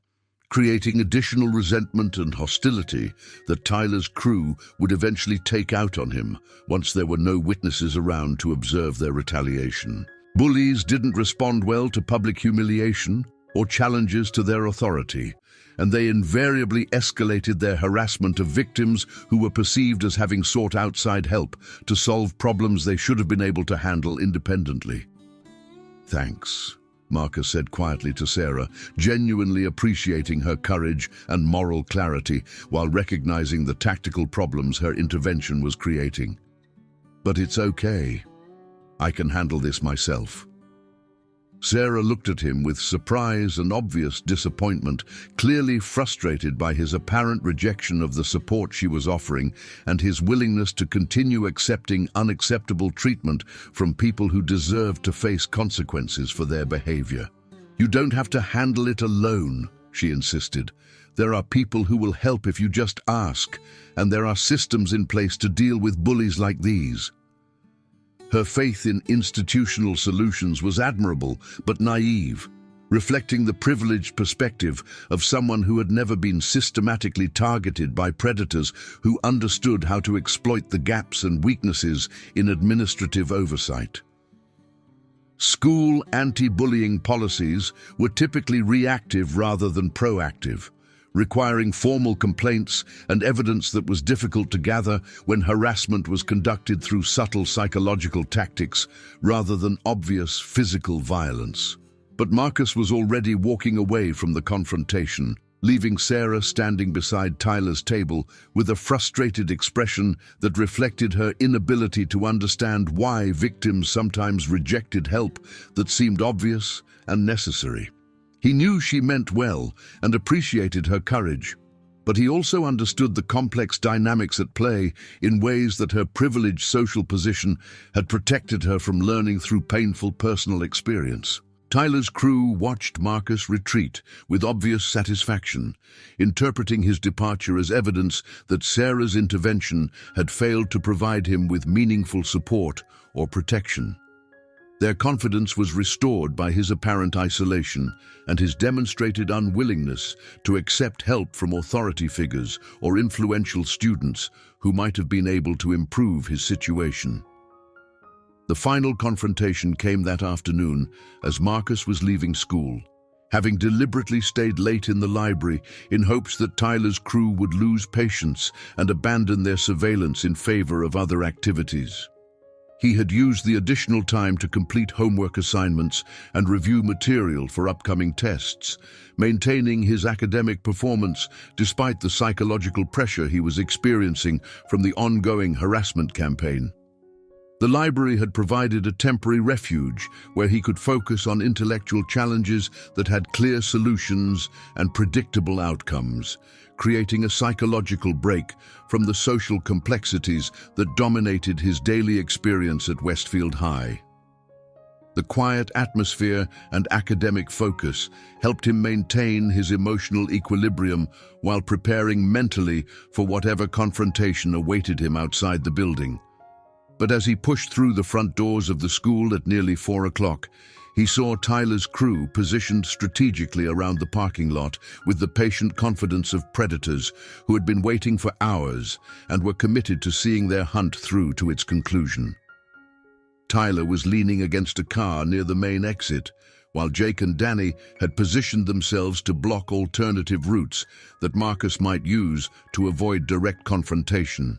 [SPEAKER 1] creating additional resentment and hostility that Tyler's crew would eventually take out on him once there were no witnesses around to observe their retaliation. Bullies didn't respond well to public humiliation or challenges to their authority, and they invariably escalated their harassment of victims who were perceived as having sought outside help to solve problems they should have been able to handle independently. "Thanks," Marcus said quietly to Sarah, genuinely appreciating her courage and moral clarity while recognizing the tactical problems her intervention was creating. "But it's okay. I can handle this myself." Sarah looked at him with surprise and obvious disappointment, clearly frustrated by his apparent rejection of the support she was offering and his willingness to continue accepting unacceptable treatment from people who deserved to face consequences for their behavior. "You don't have to handle it alone," she insisted. "There are people who will help if you just ask, and there are systems in place to deal with bullies like these." Her faith in institutional solutions was admirable but naive, reflecting the privileged perspective of someone who had never been systematically targeted by predators who understood how to exploit the gaps and weaknesses in administrative oversight. School anti-bullying policies were typically reactive rather than proactive, requiring formal complaints and evidence that was difficult to gather when harassment was conducted through subtle psychological tactics rather than obvious physical violence. But Marcus was already walking away from the confrontation, leaving Sarah standing beside Tyler's table with a frustrated expression that reflected her inability to understand why victims sometimes rejected help that seemed obvious and necessary. He knew she meant well and appreciated her courage, but he also understood the complex dynamics at play in ways that her privileged social position had protected her from learning through painful personal experience. Tyler's crew watched Marcus retreat with obvious satisfaction, interpreting his departure as evidence that Sarah's intervention had failed to provide him with meaningful support or protection. Their confidence was restored by his apparent isolation and his demonstrated unwillingness to accept help from authority figures or influential students who might have been able to improve his situation. The final confrontation came that afternoon as Marcus was leaving school, having deliberately stayed late in the library in hopes that Tyler's crew would lose patience and abandon their surveillance in favor of other activities. He had used the additional time to complete homework assignments and review material for upcoming tests, maintaining his academic performance despite the psychological pressure he was experiencing from the ongoing harassment campaign. The library had provided a temporary refuge where he could focus on intellectual challenges that had clear solutions and predictable outcomes, creating a psychological break from the social complexities that dominated his daily experience at Westfield High. The quiet atmosphere and academic focus helped him maintain his emotional equilibrium while preparing mentally for whatever confrontation awaited him outside the building. But as he pushed through the front doors of the school at nearly 4 o'clock, he saw Tyler's crew positioned strategically around the parking lot with the patient confidence of predators who had been waiting for hours and were committed to seeing their hunt through to its conclusion. Tyler was leaning against a car near the main exit, while Jake and Danny had positioned themselves to block alternative routes that Marcus might use to avoid direct confrontation.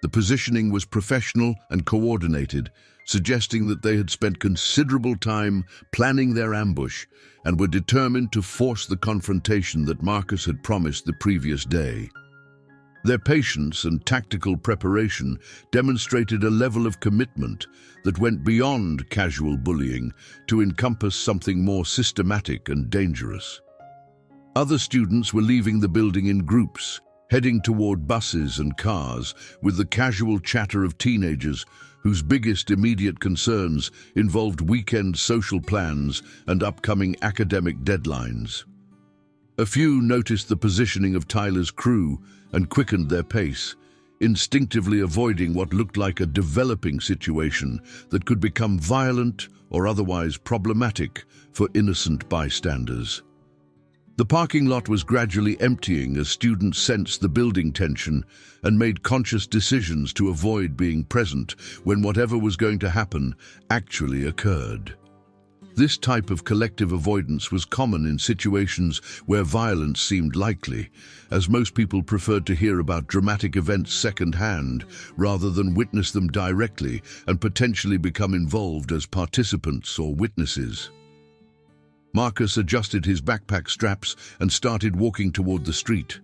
[SPEAKER 1] The positioning was professional and coordinated, suggesting that they had spent considerable time planning their ambush and were determined to force the confrontation that Marcus had promised the previous day. Their patience and tactical preparation demonstrated a level of commitment that went beyond casual bullying to encompass something more systematic and dangerous. Other students were leaving the building in groups, heading toward buses and cars with the casual chatter of teenagers whose biggest immediate concerns involved weekend social plans and upcoming academic deadlines. A few noticed the positioning of Tyler's crew and quickened their pace, instinctively avoiding what looked like a developing situation that could become violent or otherwise problematic for innocent bystanders. The parking lot was gradually emptying as students sensed the building tension and made conscious decisions to avoid being present when whatever was going to happen actually occurred. This type of collective avoidance was common in situations where violence seemed likely, as most people preferred to hear about dramatic events secondhand rather than witness them directly and potentially become involved as participants or witnesses. Marcus adjusted his backpack straps and started walking toward the street,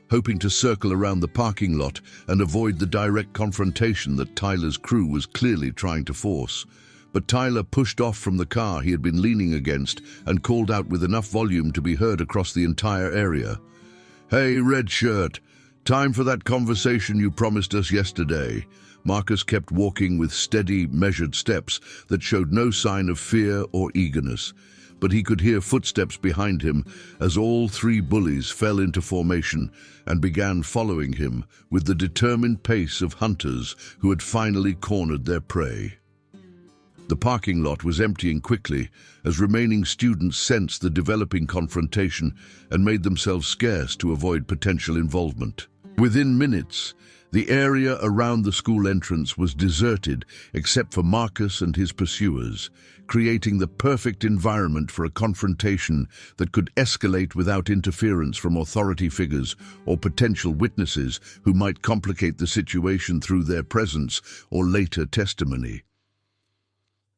[SPEAKER 1] hoping to circle around the parking lot and avoid the direct confrontation that Tyler's crew was clearly trying to force. But Tyler pushed off from the car he had been leaning against and called out with enough volume to be heard across the entire area. "Hey, red shirt, time for that conversation you promised us yesterday." Marcus kept walking with steady, measured steps that showed no sign of fear or eagerness, but he could hear footsteps behind him as all three bullies fell into formation and began following him with the determined pace of hunters who had finally cornered their prey. The parking lot was emptying quickly as remaining students sensed the developing confrontation and made themselves scarce to avoid potential involvement. Within minutes, the area around the school entrance was deserted except for Marcus and his pursuers, creating the perfect environment for a confrontation that could escalate without interference from authority figures or potential witnesses who might complicate the situation through their presence or later testimony.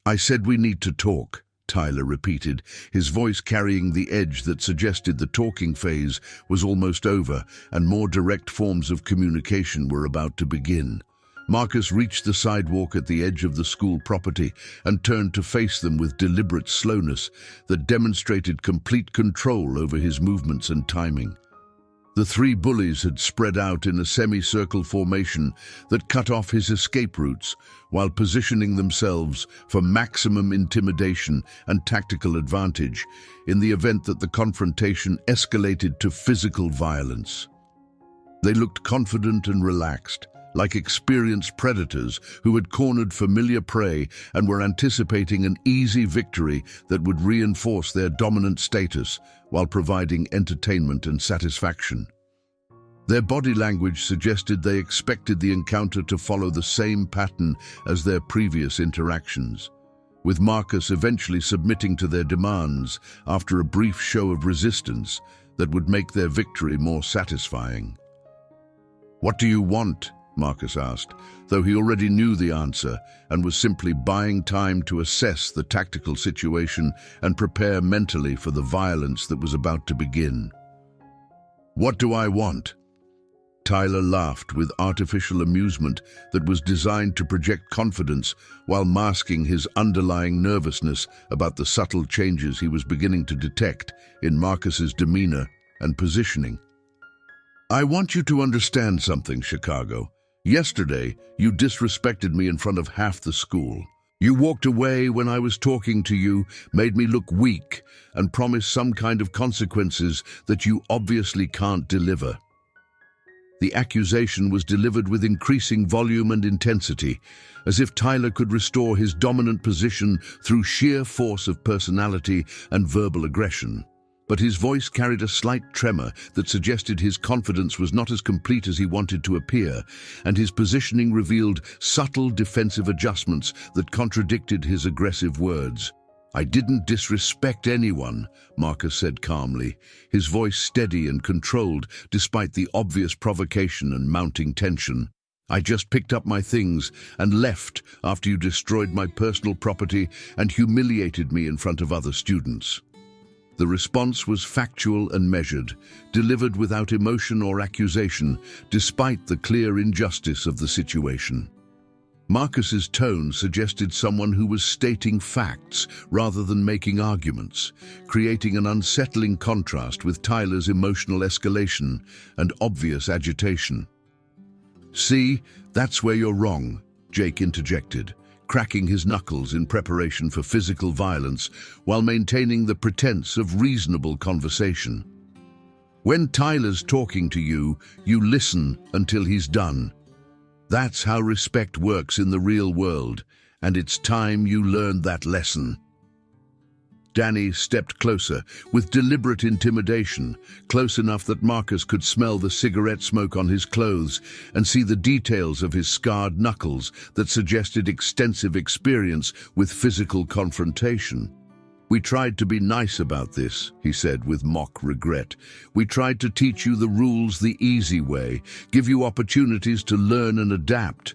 [SPEAKER 1] "I said we need to talk," Tyler repeated, his voice carrying the edge that suggested the talking phase was almost over and more direct forms of communication were about to begin. Marcus reached the sidewalk at the edge of the school property and turned to face them with deliberate slowness that demonstrated complete control over his movements and timing. The three bullies had spread out in a semicircle formation that cut off his escape routes while positioning themselves for maximum intimidation and tactical advantage in the event that the confrontation escalated to physical violence. They looked confident and relaxed, like experienced predators who had cornered familiar prey and were anticipating an easy victory that would reinforce their dominant status while providing entertainment and satisfaction. Their body language suggested they expected the encounter to follow the same pattern as their previous interactions, with Marcus eventually submitting to their demands after a brief show of resistance that would make their victory more satisfying. "What do you want?" Marcus asked, though he already knew the answer and was simply buying time to assess the tactical situation and prepare mentally for the violence that was about to begin. "What do I want?" Tyler laughed with artificial amusement that was designed to project confidence while masking his underlying nervousness about the subtle changes he was beginning to detect in Marcus's demeanor and positioning. "I want you to understand something, Chicago. Yesterday, you disrespected me in front of half the school. You walked away when I was talking to you, made me look weak, and promised some kind of consequences that you obviously can't deliver." The accusation was delivered with increasing volume and intensity, as if Tyler could restore his dominant position through sheer force of personality and verbal aggression. But his voice carried a slight tremor that suggested his confidence was not as complete as he wanted to appear, and his positioning revealed subtle defensive adjustments that contradicted his aggressive words. "I didn't disrespect anyone," Marcus said calmly, his voice steady and controlled despite the obvious provocation and mounting tension. "I just picked up my things and left after you destroyed my personal property and humiliated me in front of other students." The response was factual and measured, delivered without emotion or accusation, despite the clear injustice of the situation. Marcus's tone suggested someone who was stating facts rather than making arguments, creating an unsettling contrast with Tyler's emotional escalation and obvious agitation. "See, that's where you're wrong," Jake interjected, cracking his knuckles in preparation for physical violence while maintaining the pretense of reasonable conversation. "When Tyler's talking to you, you listen until he's done. That's how respect works in the real world, and it's time you learned that lesson. Danny stepped closer, with deliberate intimidation, close enough that Marcus could smell the cigarette smoke on his clothes and see the details of his scarred knuckles that suggested extensive experience with physical confrontation. "We tried to be nice about this," he said with mock regret. "We tried to teach you the rules the easy way, give you opportunities to learn and adapt.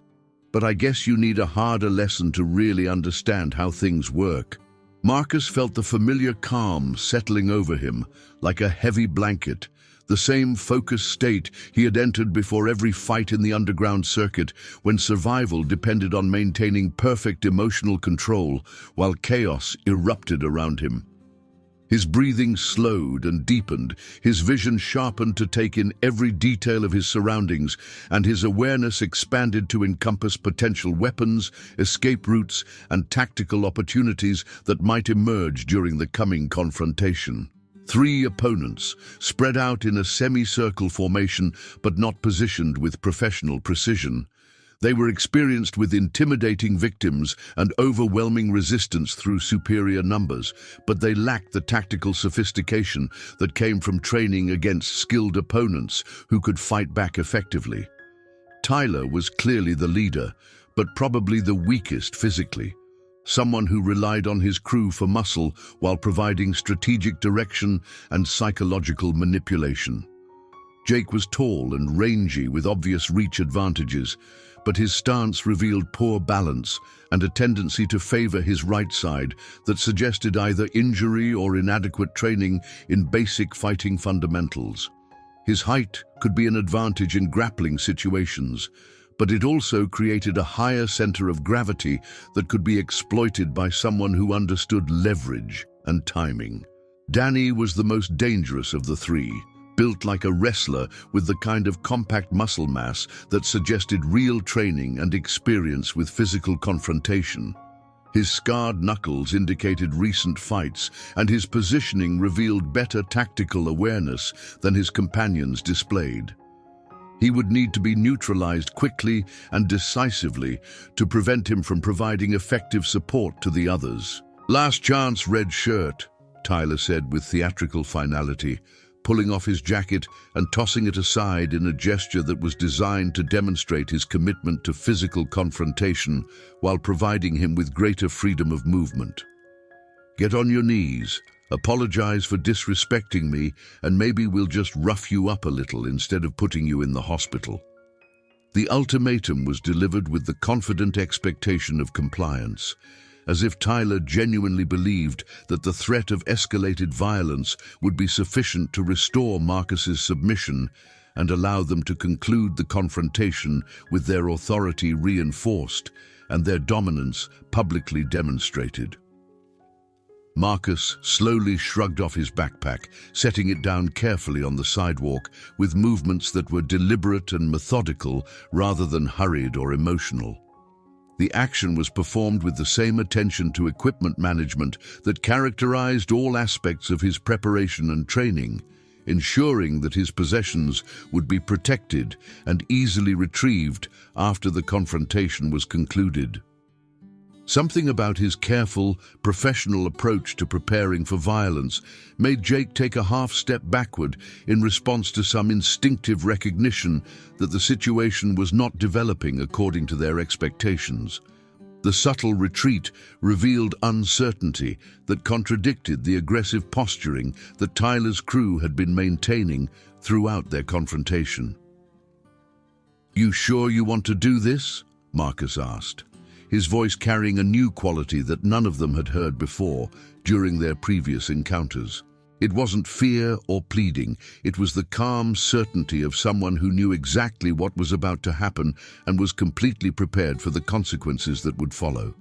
[SPEAKER 1] But I guess you need a harder lesson to really understand how things work." Marcus felt the familiar calm settling over him, like a heavy blanket, the same focused state he had entered before every fight in the underground circuit, when survival depended on maintaining perfect emotional control while chaos erupted around him. His breathing slowed and deepened, his vision sharpened to take in every detail of his surroundings, and his awareness expanded to encompass potential weapons, escape routes, and tactical opportunities that might emerge during the coming confrontation. 3 opponents, spread out in a semicircle formation but not positioned with professional precision. They were experienced with intimidating victims and overwhelming resistance through superior numbers, but they lacked the tactical sophistication that came from training against skilled opponents who could fight back effectively. Tyler was clearly the leader, but probably the weakest physically. Someone who relied on his crew for muscle while providing strategic direction and psychological manipulation. Jake was tall and rangy with obvious reach advantages, but his stance revealed poor balance and a tendency to favor his right side that suggested either injury or inadequate training in basic fighting fundamentals. His height could be an advantage in grappling situations, but it also created a higher center of gravity that could be exploited by someone who understood leverage and timing. Danny was the most dangerous of the 3. Built like a wrestler with the kind of compact muscle mass that suggested real training and experience with physical confrontation. His scarred knuckles indicated recent fights, and his positioning revealed better tactical awareness than his companions displayed. He would need to be neutralized quickly and decisively to prevent him from providing effective support to the others. "Last chance, red shirt," Tyler said with theatrical finality, pulling off his jacket and tossing it aside in a gesture that was designed to demonstrate his commitment to physical confrontation while providing him with greater freedom of movement. "Get on your knees, apologize for disrespecting me, and maybe we'll just rough you up a little instead of putting you in the hospital." The ultimatum was delivered with the confident expectation of compliance, as if Tyler genuinely believed that the threat of escalated violence would be sufficient to restore Marcus's submission and allow them to conclude the confrontation with their authority reinforced and their dominance publicly demonstrated. Marcus slowly shrugged off his backpack, setting it down carefully on the sidewalk with movements that were deliberate and methodical rather than hurried or emotional. The action was performed with the same attention to equipment management that characterized all aspects of his preparation and training, ensuring that his possessions would be protected and easily retrieved after the confrontation was concluded. Something about his careful, professional approach to preparing for violence made Jake take a half step backward in response to some instinctive recognition that the situation was not developing according to their expectations. The subtle retreat revealed uncertainty that contradicted the aggressive posturing that Tyler's crew had been maintaining throughout their confrontation. "You sure you want to do this?" Marcus asked, his voice carrying a new quality that none of them had heard before during their previous encounters. It wasn't fear or pleading, it was the calm certainty of someone who knew exactly what was about to happen and was completely prepared for the consequences that would follow.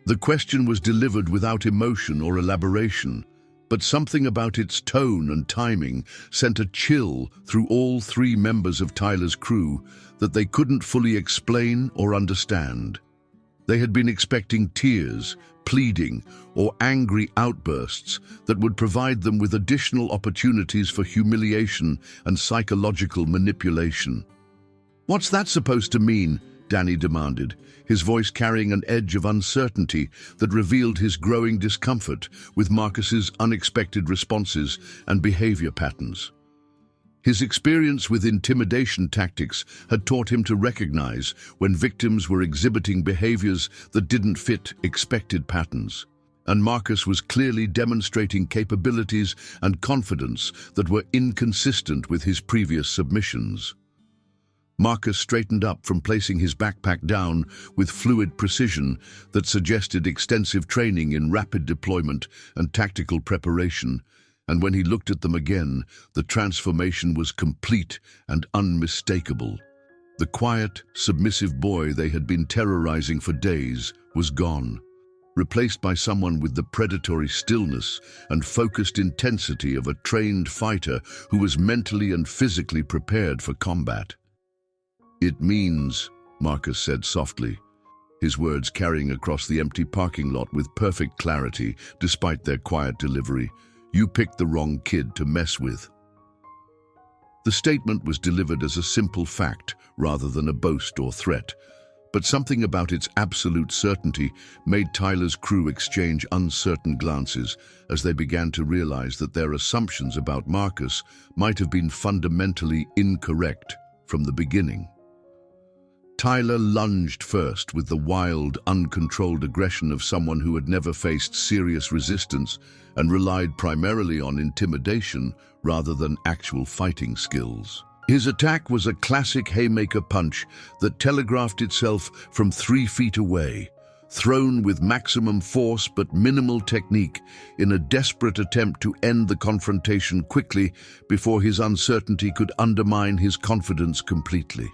[SPEAKER 1] The question was delivered without emotion or elaboration, but something about its tone and timing sent a chill through all 3 members of Tyler's crew that they couldn't fully explain or understand. They had been expecting tears, pleading, or angry outbursts that would provide them with additional opportunities for humiliation and psychological manipulation. "What's that supposed to mean?" Danny demanded, his voice carrying an edge of uncertainty that revealed his growing discomfort with Marcus's unexpected responses and behavior patterns. His experience with intimidation tactics had taught him to recognize when victims were exhibiting behaviors that didn't fit expected patterns, and Marcus was clearly demonstrating capabilities and confidence that were inconsistent with his previous submissions. Marcus straightened up from placing his backpack down with fluid precision that suggested extensive training in rapid deployment and tactical preparation, and when he looked at them again, the transformation was complete and unmistakable. The quiet, submissive boy they had been terrorizing for days was gone, replaced by someone with the predatory stillness and focused intensity of a trained fighter who was mentally and physically prepared for combat. "It means," Marcus said softly, his words carrying across the empty parking lot with perfect clarity despite their quiet delivery, "you picked the wrong kid to mess with." The statement was delivered as a simple fact rather than a boast or threat, but something about its absolute certainty made Tyler's crew exchange uncertain glances as they began to realize that their assumptions about Marcus might have been fundamentally incorrect from the beginning. Tyler lunged first with the wild, uncontrolled aggression of someone who had never faced serious resistance and relied primarily on intimidation rather than actual fighting skills. His attack was a classic haymaker punch that telegraphed itself from 3 feet away, thrown with maximum force but minimal technique in a desperate attempt to end the confrontation quickly before his uncertainty could undermine his confidence completely.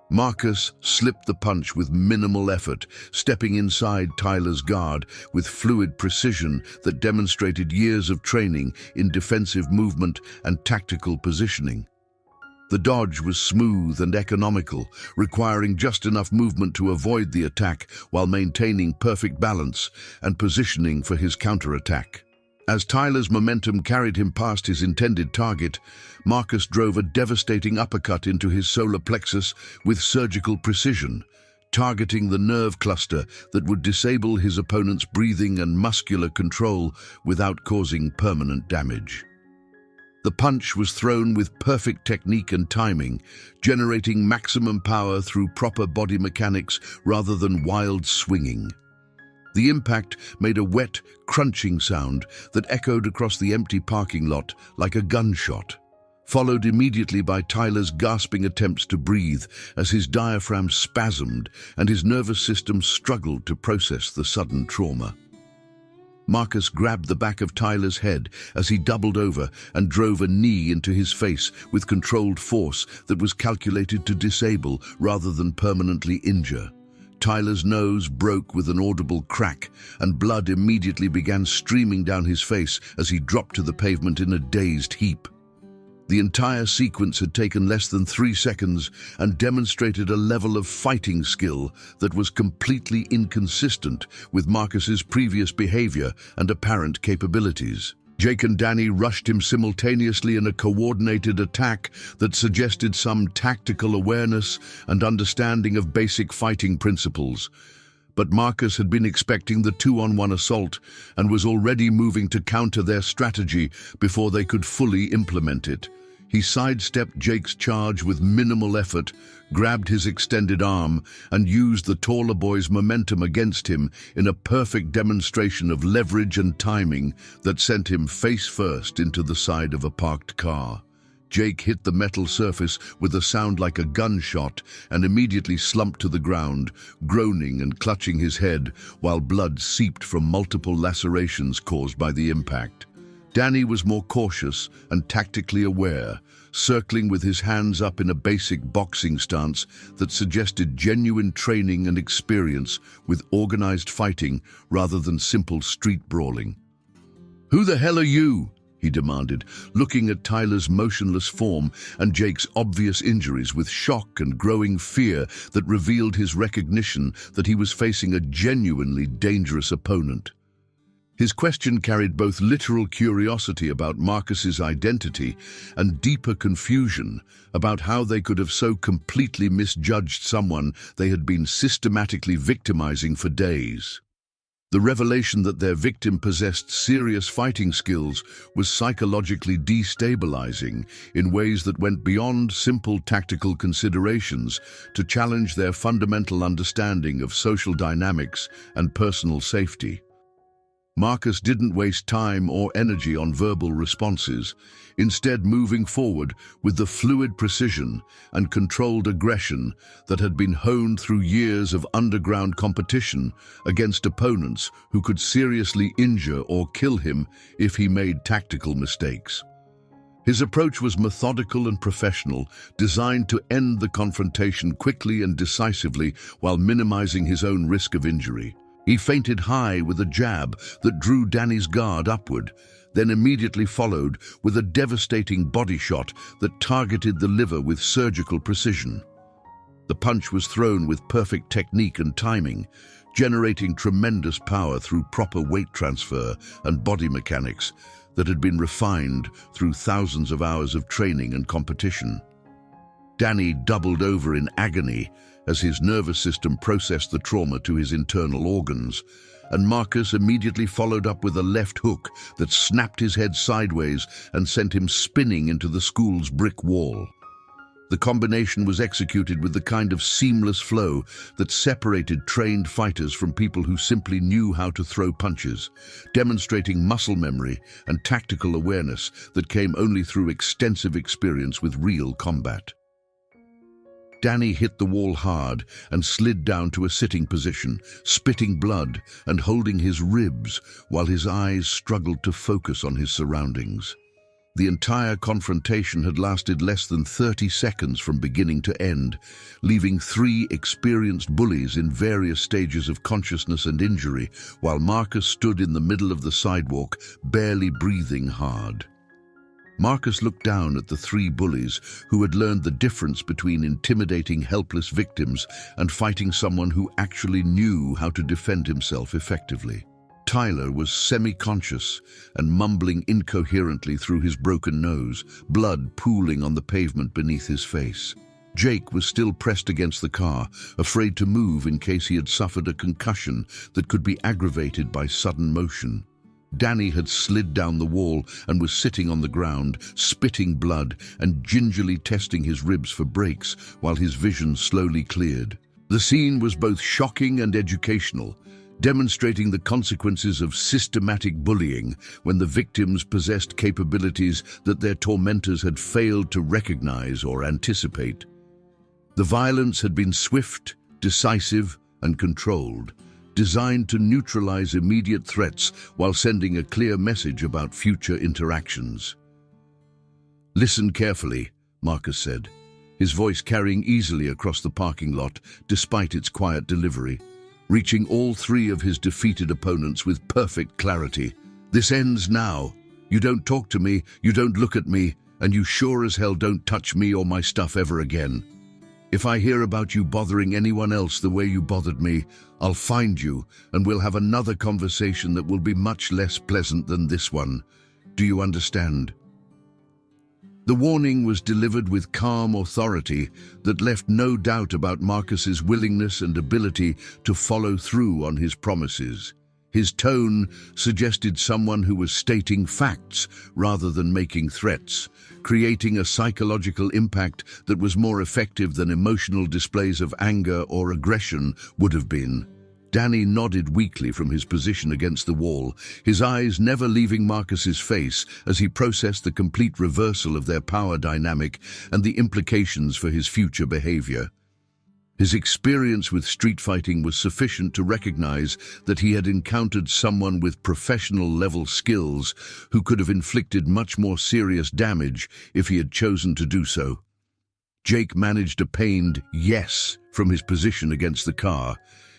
[SPEAKER 1] Marcus slipped the punch with minimal effort, stepping inside Tyler's guard with fluid precision that demonstrated years of training in defensive movement and tactical positioning. The dodge was smooth and economical, requiring just enough movement to avoid the attack while maintaining perfect balance and positioning for his counterattack. As Tyler's momentum carried him past his intended target, Marcus drove a devastating uppercut into his solar plexus with surgical precision, targeting the nerve cluster that would disable his opponent's breathing and muscular control without causing permanent damage. The punch was thrown with perfect technique and timing, generating maximum power through proper body mechanics rather than wild swinging. The impact made a wet, crunching sound that echoed across the empty parking lot like a gunshot, followed immediately by Tyler's gasping attempts to breathe as his diaphragm spasmed and his nervous system struggled to process the sudden trauma. Marcus grabbed the back of Tyler's head as he doubled over and drove a knee into his face with controlled force that was calculated to disable rather than permanently injure. Tyler's nose broke with an audible crack, and blood immediately began streaming down his face as he dropped to the pavement in a dazed heap. The entire sequence had taken less than 3 seconds and demonstrated a level of fighting skill that was completely inconsistent with Marcus's previous behavior and apparent capabilities. Jake and Danny rushed him simultaneously in a coordinated attack that suggested some tactical awareness and understanding of basic fighting principles. But Marcus had been expecting the 2-on-1 assault and was already moving to counter their strategy before they could fully implement it. He sidestepped Jake's charge with minimal effort, grabbed his extended arm, and used the taller boy's momentum against him in a perfect demonstration of leverage and timing that sent him face first into the side of a parked car. Jake hit the metal surface with a sound like a gunshot and immediately slumped to the ground, groaning and clutching his head while blood seeped from multiple lacerations caused by the impact. Danny was more cautious and tactically aware, circling with his hands up in a basic boxing stance that suggested genuine training and experience with organized fighting rather than simple street brawling. "Who the hell are you?" he demanded, looking at Tyler's motionless form and Jake's obvious injuries with shock and growing fear that revealed his recognition that he was facing a genuinely dangerous opponent. His question carried both literal curiosity about Marcus's identity and deeper confusion about how they could have so completely misjudged someone they had been systematically victimizing for days. The revelation that their victim possessed serious fighting skills was psychologically destabilizing in ways that went beyond simple tactical considerations to challenge their fundamental understanding of social dynamics and personal safety. Marcus didn't waste time or energy on verbal responses, instead moving forward with the fluid precision and controlled aggression that had been honed through years of underground competition against opponents who could seriously injure or kill him if he made tactical mistakes. His approach was methodical and professional, designed to end the confrontation quickly and decisively while minimizing his own risk of injury. He feinted high with a jab that drew Danny's guard upward, then immediately followed with a devastating body shot that targeted the liver with surgical precision. The punch was thrown with perfect technique and timing, generating tremendous power through proper weight transfer and body mechanics that had been refined through thousands of hours of training and competition. Danny doubled over in agony as his nervous system processed the trauma to his internal organs, and Marcus immediately followed up with a left hook that snapped his head sideways and sent him spinning into the school's brick wall. The combination was executed with the kind of seamless flow that separated trained fighters from people who simply knew how to throw punches, demonstrating muscle memory and tactical awareness that came only through extensive experience with real combat. Danny hit the wall hard and slid down to a sitting position, spitting blood and holding his ribs while his eyes struggled to focus on his surroundings. The entire confrontation had lasted less than 30 seconds from beginning to end, leaving 3 experienced bullies in various stages of consciousness and injury, while Marcus stood in the middle of the sidewalk, barely breathing hard. Marcus looked down at the 3 bullies who had learned the difference between intimidating helpless victims and fighting someone who actually knew how to defend himself effectively. Tyler was semi-conscious and mumbling incoherently through his broken nose, blood pooling on the pavement beneath his face. Jake was still pressed against the car, afraid to move in case he had suffered a concussion that could be aggravated by sudden motion. Danny had slid down the wall and was sitting on the ground, spitting blood and gingerly testing his ribs for breaks while his vision slowly cleared. The scene was both shocking and educational, demonstrating the consequences of systematic bullying when the victims possessed capabilities that their tormentors had failed to recognize or anticipate. The violence had been swift, decisive, and controlled, designed to neutralize immediate threats while sending a clear message about future interactions. "Listen carefully," Marcus said, his voice carrying easily across the parking lot despite its quiet delivery, reaching all 3 of his defeated opponents with perfect clarity. "This ends now. You don't talk to me, you don't look at me, and you sure as hell don't touch me or my stuff ever again. If I hear about you bothering anyone else the way you bothered me, I'll find you and we'll have another conversation that will be much less pleasant than this one. Do you understand?" The warning was delivered with calm authority that left no doubt about Marcus's willingness and ability to follow through on his promises. His tone suggested someone who was stating facts rather than making threats, creating a psychological impact that was more effective than emotional displays of anger or aggression would have been. Danny nodded weakly from his position against the wall, his eyes never leaving Marcus's face as he processed the complete reversal of their power dynamic and the implications for his future behavior. His experience with street fighting was sufficient to recognize that he had encountered someone with professional-level skills who could have inflicted much more serious damage if he had chosen to do so. Jake managed a pained "yes" from his position against the car,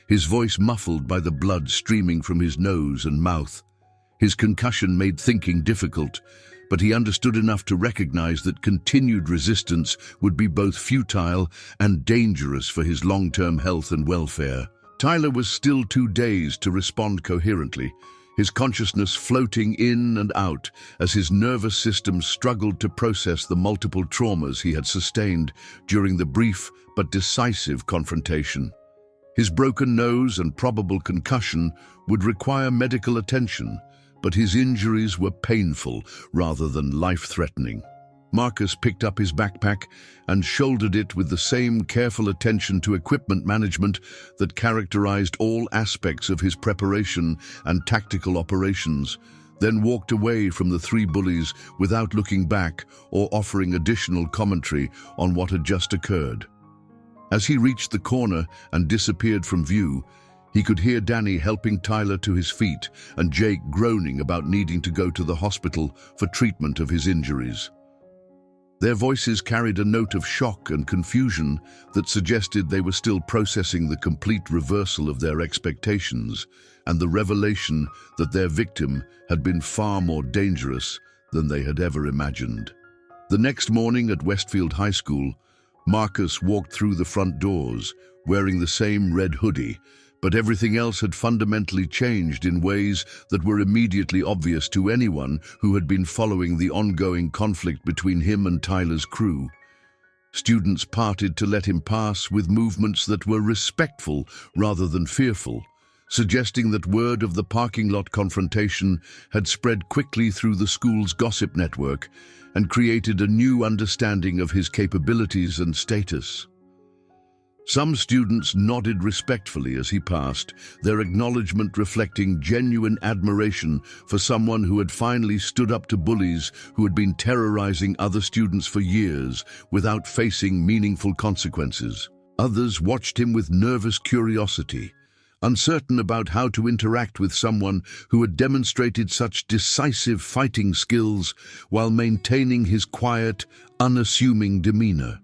[SPEAKER 1] his voice muffled by the blood streaming from his nose and mouth. His concussion made thinking difficult, but he understood enough to recognize that continued resistance would be both futile and dangerous for his long-term health and welfare. Tyler was still too dazed to respond coherently, his consciousness floating in and out as his nervous system struggled to process the multiple traumas he had sustained during the brief but decisive confrontation. His broken nose and probable concussion would require medical attention, but his injuries were painful rather than life-threatening. Marcus picked up his backpack and shouldered it with the same careful attention to equipment management that characterized all aspects of his preparation and tactical operations, then walked away from the three bullies without looking back or offering additional commentary on what had just occurred. As he reached the corner and disappeared from view, he could hear Danny helping Tyler to his feet and Jake groaning about needing to go to the hospital for treatment of his injuries. Their voices carried a note of shock and confusion that suggested they were still processing the complete reversal of their expectations and the revelation that their victim had been far more dangerous than they had ever imagined. The next morning at Westfield High School, Marcus walked through the front doors, wearing the same red hoodie, but everything else had fundamentally changed in ways that were immediately obvious to anyone who had been following the ongoing conflict between him and Tyler's crew. Students parted to let him pass with movements that were respectful rather than fearful, suggesting that word of the parking lot confrontation had spread quickly through the school's gossip network and created a new understanding of his capabilities and status. Some students nodded respectfully as he passed, their acknowledgement reflecting genuine admiration for someone who had finally stood up to bullies who had been terrorizing other students for years without facing meaningful consequences. Others watched him with nervous curiosity, uncertain about how to interact with someone who had demonstrated such decisive fighting skills while maintaining his quiet, unassuming demeanor.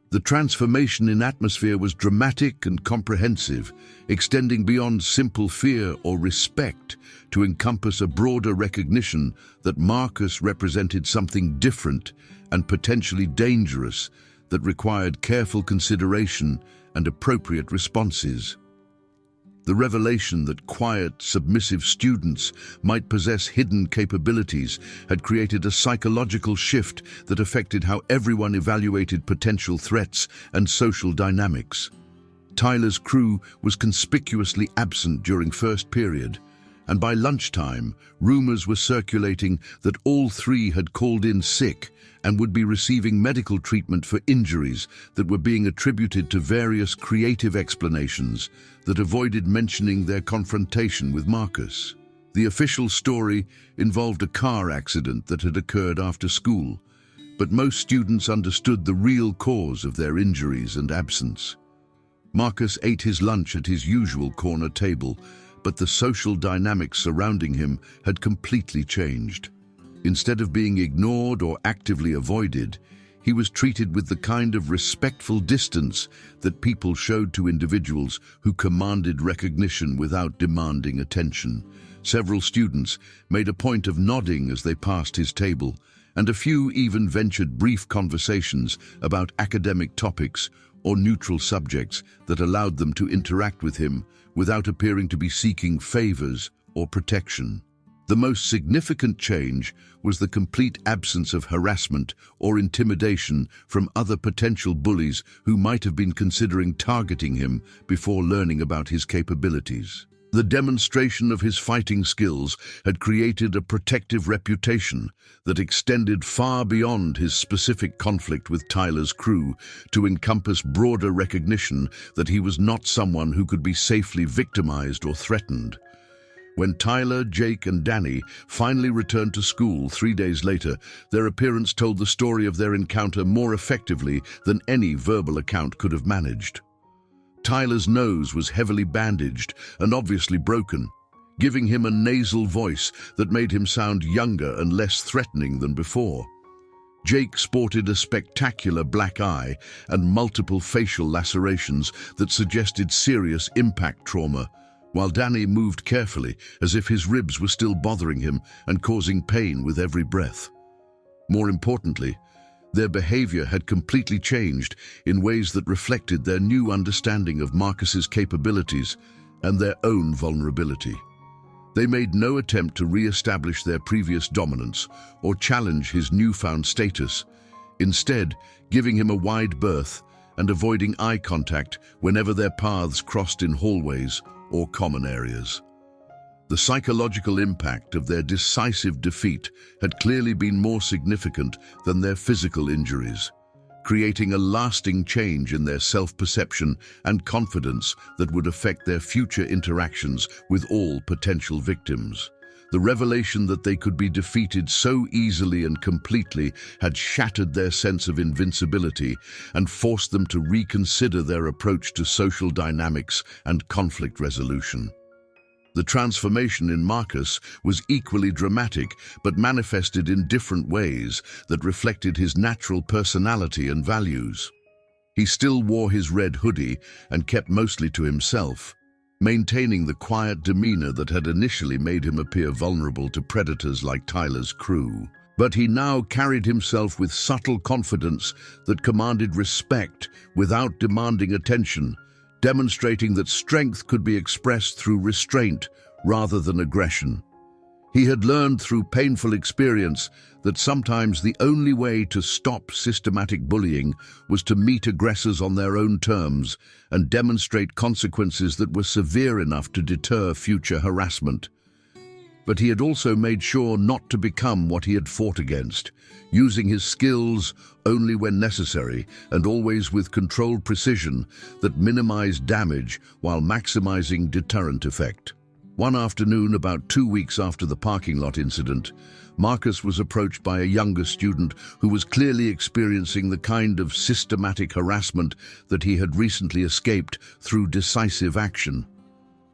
[SPEAKER 1] The transformation in atmosphere was dramatic and comprehensive, extending beyond simple fear or respect to encompass a broader recognition that Marcus represented something different and potentially dangerous that required careful consideration and appropriate responses. The revelation that quiet, submissive students might possess hidden capabilities had created a psychological shift that affected how everyone evaluated potential threats and social dynamics. Tyler's crew was conspicuously absent during first period, and by lunchtime, rumors were circulating that all three had called in sick and would be receiving medical treatment for injuries that were being attributed to various creative explanations that avoided mentioning their confrontation with Marcus. The official story involved a car accident that had occurred after school, but most students understood the real cause of their injuries and absence. Marcus ate his lunch at his usual corner table, but the social dynamics surrounding him had completely changed. Instead of being ignored or actively avoided, he was treated with the kind of respectful distance that people showed to individuals who commanded recognition without demanding attention. Several students made a point of nodding as they passed his table, and a few even ventured brief conversations about academic topics or neutral subjects that allowed them to interact with him without appearing to be seeking favors or protection. The most significant change was the complete absence of harassment or intimidation from other potential bullies who might have been considering targeting him before learning about his capabilities. The demonstration of his fighting skills had created a protective reputation that extended far beyond his specific conflict with Tyler's crew to encompass broader recognition that he was not someone who could be safely victimized or threatened. When Tyler, Jake, and Danny finally returned to school 3 days later, their appearance told the story of their encounter more effectively than any verbal account could have managed. Tyler's nose was heavily bandaged and obviously broken, giving him a nasal voice that made him sound younger and less threatening than before. Jake sported a spectacular black eye and multiple facial lacerations that suggested serious impact trauma, while Danny moved carefully as if his ribs were still bothering him and causing pain with every breath. More importantly, their behavior had completely changed in ways that reflected their new understanding of Marcus's capabilities and their own vulnerability. They made no attempt to re-establish their previous dominance or challenge his newfound status, instead giving him a wide berth and avoiding eye contact whenever their paths crossed in hallways or common areas. The psychological impact of their decisive defeat had clearly been more significant than their physical injuries, creating a lasting change in their self-perception and confidence that would affect their future interactions with all potential victims. The revelation that they could be defeated so easily and completely had shattered their sense of invincibility and forced them to reconsider their approach to social dynamics and conflict resolution. The transformation in Marcus was equally dramatic, but manifested in different ways that reflected his natural personality and values. He still wore his red hoodie and kept mostly to himself, maintaining the quiet demeanor that had initially made him appear vulnerable to predators like Tyler's crew. But he now carried himself with subtle confidence that commanded respect without demanding attention, demonstrating that strength could be expressed through restraint rather than aggression. He had learned through painful experience that sometimes the only way to stop systematic bullying was to meet aggressors on their own terms and demonstrate consequences that were severe enough to deter future harassment. But he had also made sure not to become what he had fought against, using his skills only when necessary and always with controlled precision that minimized damage while maximizing deterrent effect. One afternoon, about 2 weeks after the parking lot incident, Marcus was approached by a younger student who was clearly experiencing the kind of systematic harassment that he had recently escaped through decisive action.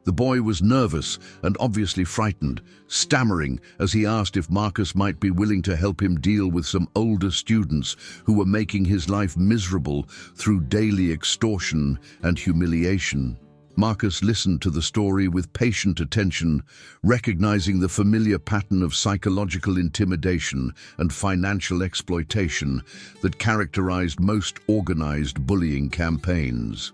[SPEAKER 1] The boy was nervous and obviously frightened, stammering as he asked if Marcus might be willing to help him deal with some older students who were making his life miserable through daily extortion and humiliation. Marcus listened to the story with patient attention, recognizing the familiar pattern of psychological intimidation and financial exploitation that characterized most organized bullying campaigns.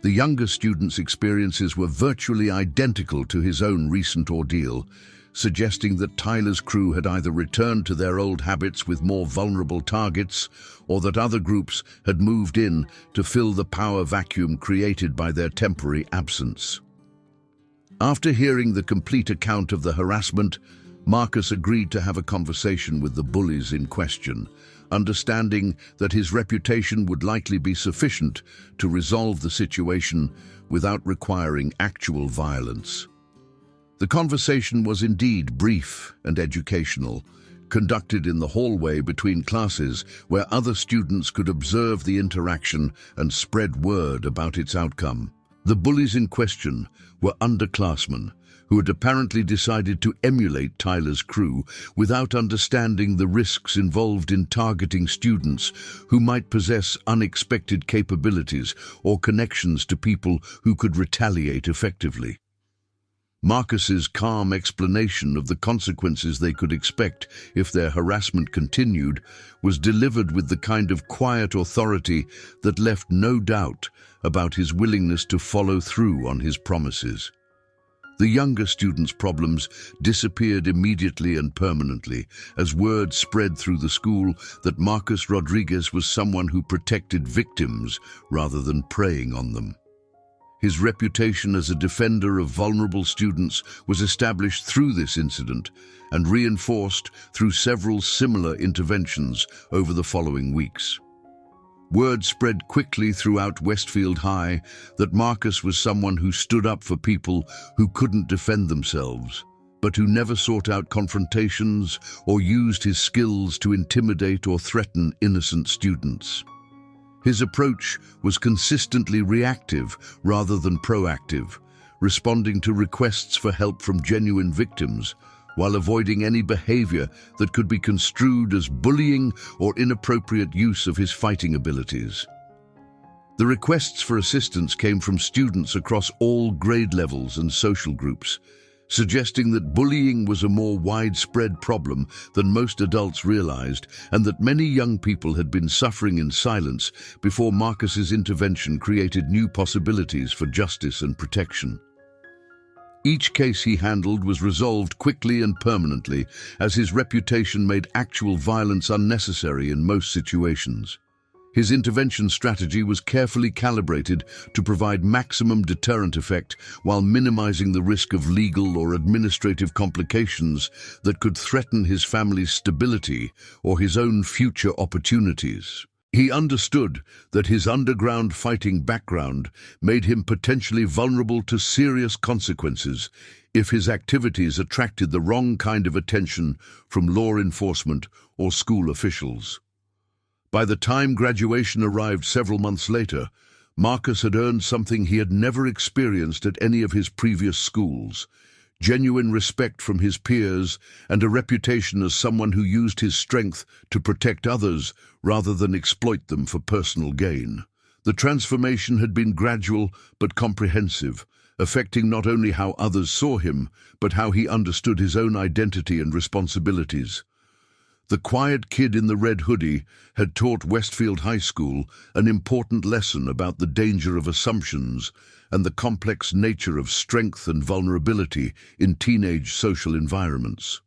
[SPEAKER 1] The younger student's experiences were virtually identical to his own recent ordeal, suggesting that Tyler's crew had either returned to their old habits with more vulnerable targets or that other groups had moved in to fill the power vacuum created by their temporary absence. After hearing the complete account of the harassment, Marcus agreed to have a conversation with the bullies in question, understanding that his reputation would likely be sufficient to resolve the situation without requiring actual violence. The conversation was indeed brief and educational, conducted in the hallway between classes where other students could observe the interaction and spread word about its outcome. The bullies in question were underclassmen who had apparently decided to emulate Tyler's crew without understanding the risks involved in targeting students who might possess unexpected capabilities or connections to people who could retaliate effectively. Marcus's calm explanation of the consequences they could expect if their harassment continued was delivered with the kind of quiet authority that left no doubt about his willingness to follow through on his promises. The younger student's problems disappeared immediately and permanently as word spread through the school that Marcus Rodriguez was someone who protected victims rather than preying on them. His reputation as a defender of vulnerable students was established through this incident and reinforced through several similar interventions over the following weeks. Word spread quickly throughout Westfield High that Marcus was someone who stood up for people who couldn't defend themselves, but who never sought out confrontations or used his skills to intimidate or threaten innocent students. His approach was consistently reactive rather than proactive, responding to requests for help from genuine victims, while avoiding any behavior that could be construed as bullying or inappropriate use of his fighting abilities. The requests for assistance came from students across all grade levels and social groups, suggesting that bullying was a more widespread problem than most adults realized and that many young people had been suffering in silence before Marcus's intervention created new possibilities for justice and protection. Each case he handled was resolved quickly and permanently, as his reputation made actual violence unnecessary in most situations. His intervention strategy was carefully calibrated to provide maximum deterrent effect while minimizing the risk of legal or administrative complications that could threaten his family's stability or his own future opportunities. He understood that his underground fighting background made him potentially vulnerable to serious consequences if his activities attracted the wrong kind of attention from law enforcement or school officials. By the time graduation arrived several months later, Marcus had earned something he had never experienced at any of his previous schools: genuine respect from his peers and a reputation as someone who used his strength to protect others rather than exploit them for personal gain. The transformation had been gradual but comprehensive, affecting not only how others saw him, but how he understood his own identity and responsibilities. The quiet kid in the red hoodie had taught Westfield High School an important lesson about the danger of assumptions and the complex nature of strength and vulnerability in teenage social environments.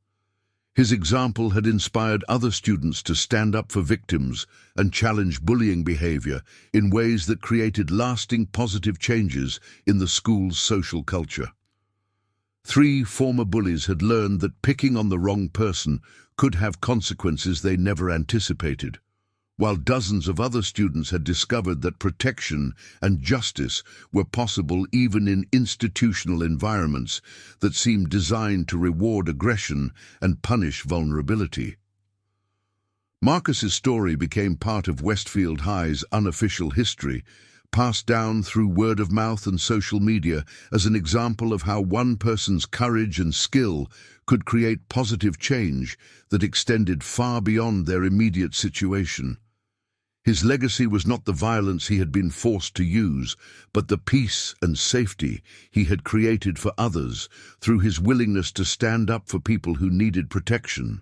[SPEAKER 1] His example had inspired other students to stand up for victims and challenge bullying behavior in ways that created lasting positive changes in the school's social culture. 3 former bullies had learned that picking on the wrong person could have consequences they never anticipated, while dozens of other students had discovered that protection and justice were possible even in institutional environments that seemed designed to reward aggression and punish vulnerability. Marcus's story became part of Westfield High's unofficial history, passed down through word of mouth and social media as an example of how one person's courage and skill could create positive change that extended far beyond their immediate situation. His legacy was not the violence he had been forced to use, but the peace and safety he had created for others through his willingness to stand up for people who needed protection.